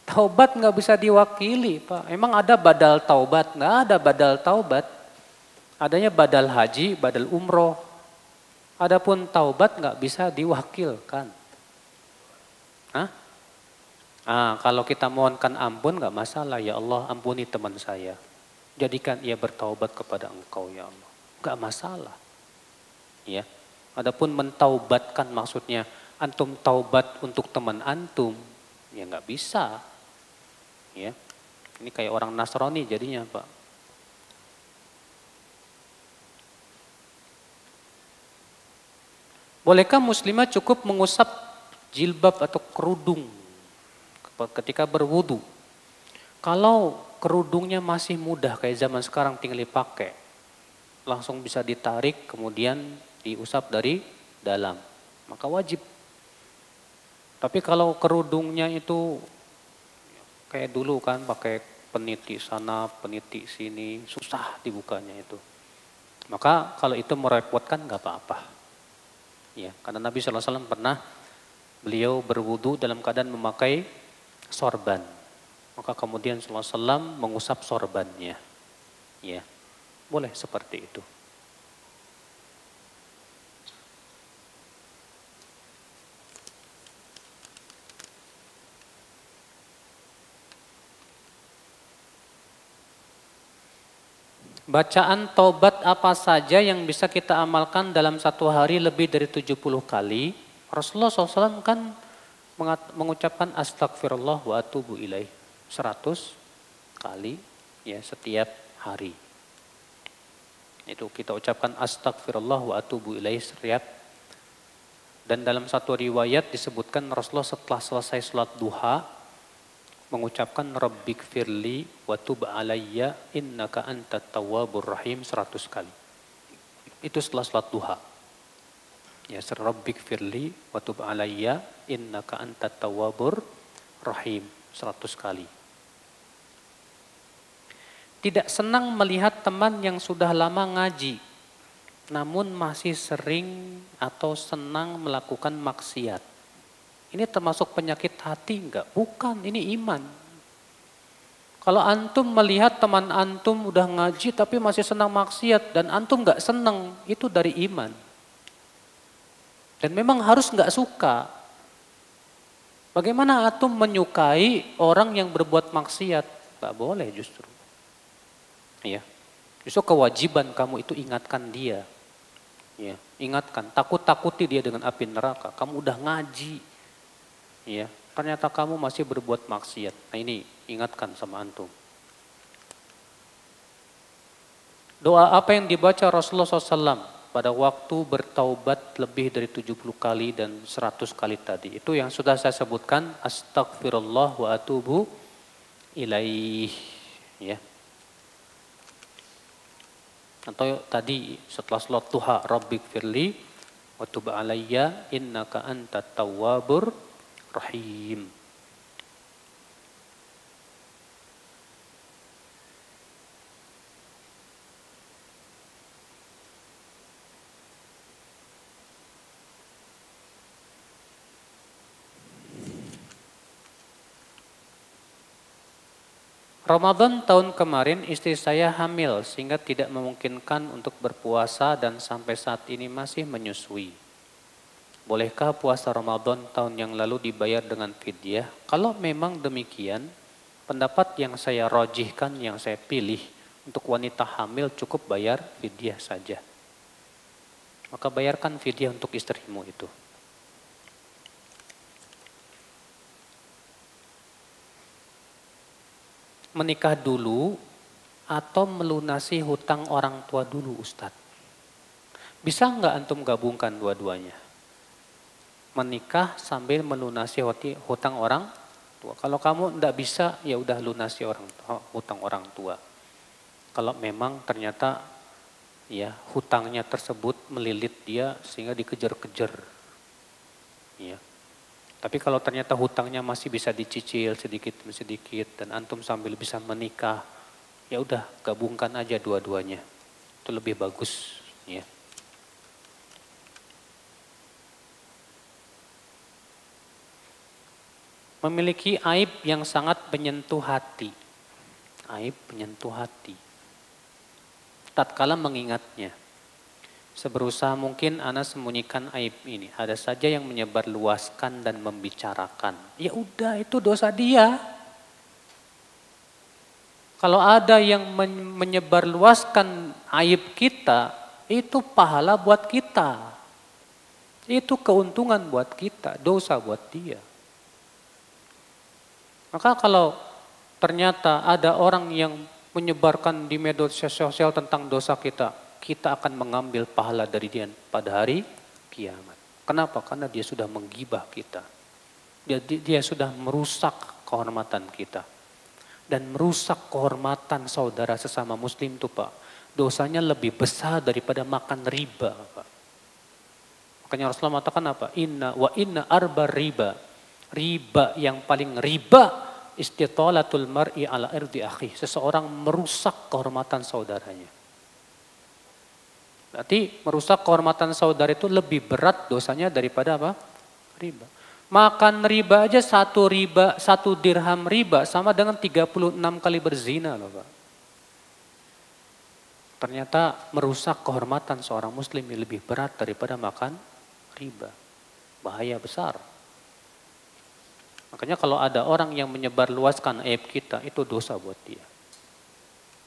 Taubat gak bisa diwakili Pak. Emang ada badal taubat? Gak ada badal taubat. Adanya badal haji, badal umroh. Adapun taubat gak bisa diwakilkan. Hah? Kalau kita mohonkan ampun gak masalah. Ya Allah, ampuni teman saya. Jadikan ia bertaubat kepada Engkau ya Allah. Gak masalah. Ya. Adapun mentaubatkan maksudnya antum taubat untuk teman antum, ya gak bisa. Ya. Ini kayak orang Nasrani jadinya Pak. Bolehkah muslimah cukup mengusap jilbab atau kerudung ketika berwudu? Kalau kerudungnya masih mudah kayak zaman sekarang tinggal dipakai, langsung bisa ditarik kemudian diusap dari dalam, maka wajib. Tapi kalau kerudungnya itu kayak dulu kan pakai peniti sana, peniti sini, susah dibukanya itu. Maka kalau itu merepotkan nggak apa-apa. Ya, karena Nabi SAW pernah beliau berwudu dalam keadaan memakai sorban. Maka kemudian SAW mengusap sorbannya. Ya, boleh seperti itu. Bacaan taubat apa saja yang bisa kita amalkan dalam satu hari lebih dari 70 kali? Rasulullah SAW kan mengucapkan astagfirullah wa atubu ilaih 100 kali ya setiap hari. Itu kita ucapkan astagfirullah wa atubu ilaih setiap. Dan dalam satu riwayat disebutkan Rasulullah setelah selesai sholat duha mengucapkan rabbik firli wa tub alayya innaka antat tawwabur rahim 100 kali. Itu setelah sholat duha. Ya, rabbik firli wa tub alayya innaka antat tawwabur rahim 100 kali. Tidak senang melihat teman yang sudah lama ngaji, namun masih sering atau senang melakukan maksiat. Ini termasuk penyakit hati enggak? Bukan, ini iman. Kalau antum melihat teman antum udah ngaji tapi masih senang maksiat dan antum enggak senang, itu dari iman. Dan memang harus enggak suka. Bagaimana antum menyukai orang yang berbuat maksiat? Enggak boleh justru. Ya. Justru kewajiban kamu itu ingatkan dia. Ya, ingatkan, takut-takuti dia dengan api neraka. Kamu udah ngaji. Ya, ternyata kamu masih berbuat maksiat. Nah ini ingatkan sama antum. Doa apa yang dibaca Rasulullah SAW pada waktu bertaubat lebih dari 70 kali dan 100 kali tadi. Itu yang sudah saya sebutkan, astagfirullah wa atubu ilaih. Ya. Atau tadi setelah salat duha, Rabbik firli wa tub alayya innaka antat tawwabur rahim. Ramadan tahun kemarin istri saya hamil sehingga tidak memungkinkan untuk berpuasa dan sampai saat ini masih menyusui. Bolehkah puasa Ramadan tahun yang lalu dibayar dengan fidyah? Kalau memang demikian, pendapat yang saya rojihkan, yang saya pilih untuk wanita hamil cukup bayar fidyah saja. Maka bayarkan fidyah untuk istrimu itu. Menikah dulu atau melunasi hutang orang tua dulu, Ustadz? Bisa nggak antum gabungkan dua-duanya? Menikah sambil melunasi hutang orang tua. Kalau kamu nggak bisa, ya udah lunasi hutang orang tua. Kalau memang ternyata ya hutangnya tersebut melilit dia sehingga dikejar-kejar. Ya. Tapi kalau ternyata hutangnya masih bisa dicicil sedikit demi sedikit dan antum sambil bisa menikah, ya udah gabungkan aja dua-duanya. Itu lebih bagus, ya. Memiliki aib yang sangat menyentuh hati. Aib menyentuh hati. Tatkala mengingatnya. Seberusaha mungkin ana sembunyikan aib ini. Ada saja yang menyebarluaskan dan membicarakan. Ya udah, itu dosa dia. Kalau ada yang menyebarluaskan aib kita, itu pahala buat kita. Itu keuntungan buat kita, dosa buat dia. Maka kalau ternyata ada orang yang menyebarkan di media sosial tentang dosa kita, kita akan mengambil pahala dari dia pada hari kiamat. Kenapa? Karena dia sudah menggibah kita. Dia sudah merusak kehormatan kita. Dan merusak kehormatan saudara sesama muslim itu Pak. Dosanya lebih besar daripada makan riba Pak. Makanya Rasulullah mengatakan apa? Inna arba riba. Riba yang paling riba istitalatul mar'i ala irdi akhi. Seseorang merusak kehormatan saudaranya. Berarti merusak kehormatan saudara itu lebih berat dosanya daripada apa? Riba. Makan riba aja satu dirham riba sama dengan 36 kali berzina loh Pak. Ternyata merusak kehormatan seorang muslim lebih berat daripada makan riba. Bahaya besar. Makanya kalau ada orang yang menyebarluaskan aib kita, itu dosa buat dia.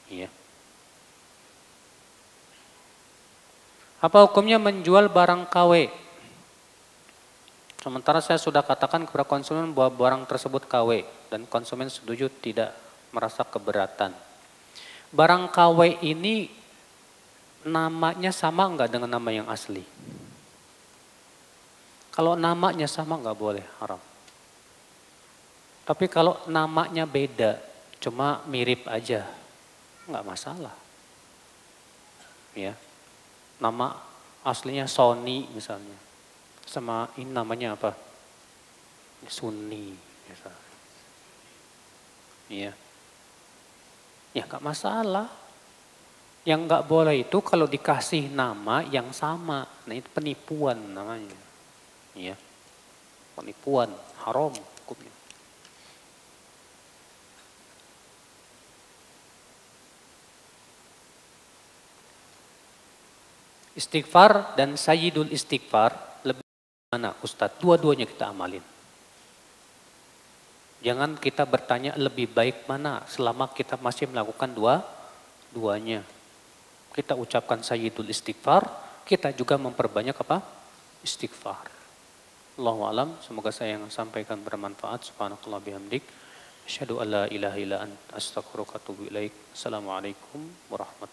Iya. Apa hukumnya menjual barang KW? Sementara saya sudah katakan kepada konsumen bahwa barang tersebut KW dan konsumen setuju tidak merasa keberatan. Barang KW ini namanya sama enggak dengan nama yang asli? Kalau namanya sama enggak boleh, haram. Tapi kalau namanya beda, cuma mirip aja, enggak masalah. Ya. Nama aslinya Sony misalnya. Sama ini namanya apa? Sunni misalnya. Iya. Ya enggak masalah. Yang enggak boleh itu kalau dikasih nama yang sama. Nah itu penipuan namanya. Iya. Penipuan, haram hukumnya. Istighfar dan sayyidul istighfar lebih mana Ustadz? Dua-duanya kita amalin. Jangan kita bertanya lebih baik mana selama kita masih melakukan duanya. Kita ucapkan sayyidul istighfar, kita juga memperbanyak apa? Istighfar. Allahu a'lam, semoga saya yang sampaikan bermanfaat. Subhanakallah bihamdik. Asyhadu an la ilaha illa anta astaghfiruka wa atubu ilaik. Assalamualaikum warahmatullahi wabarakatuh.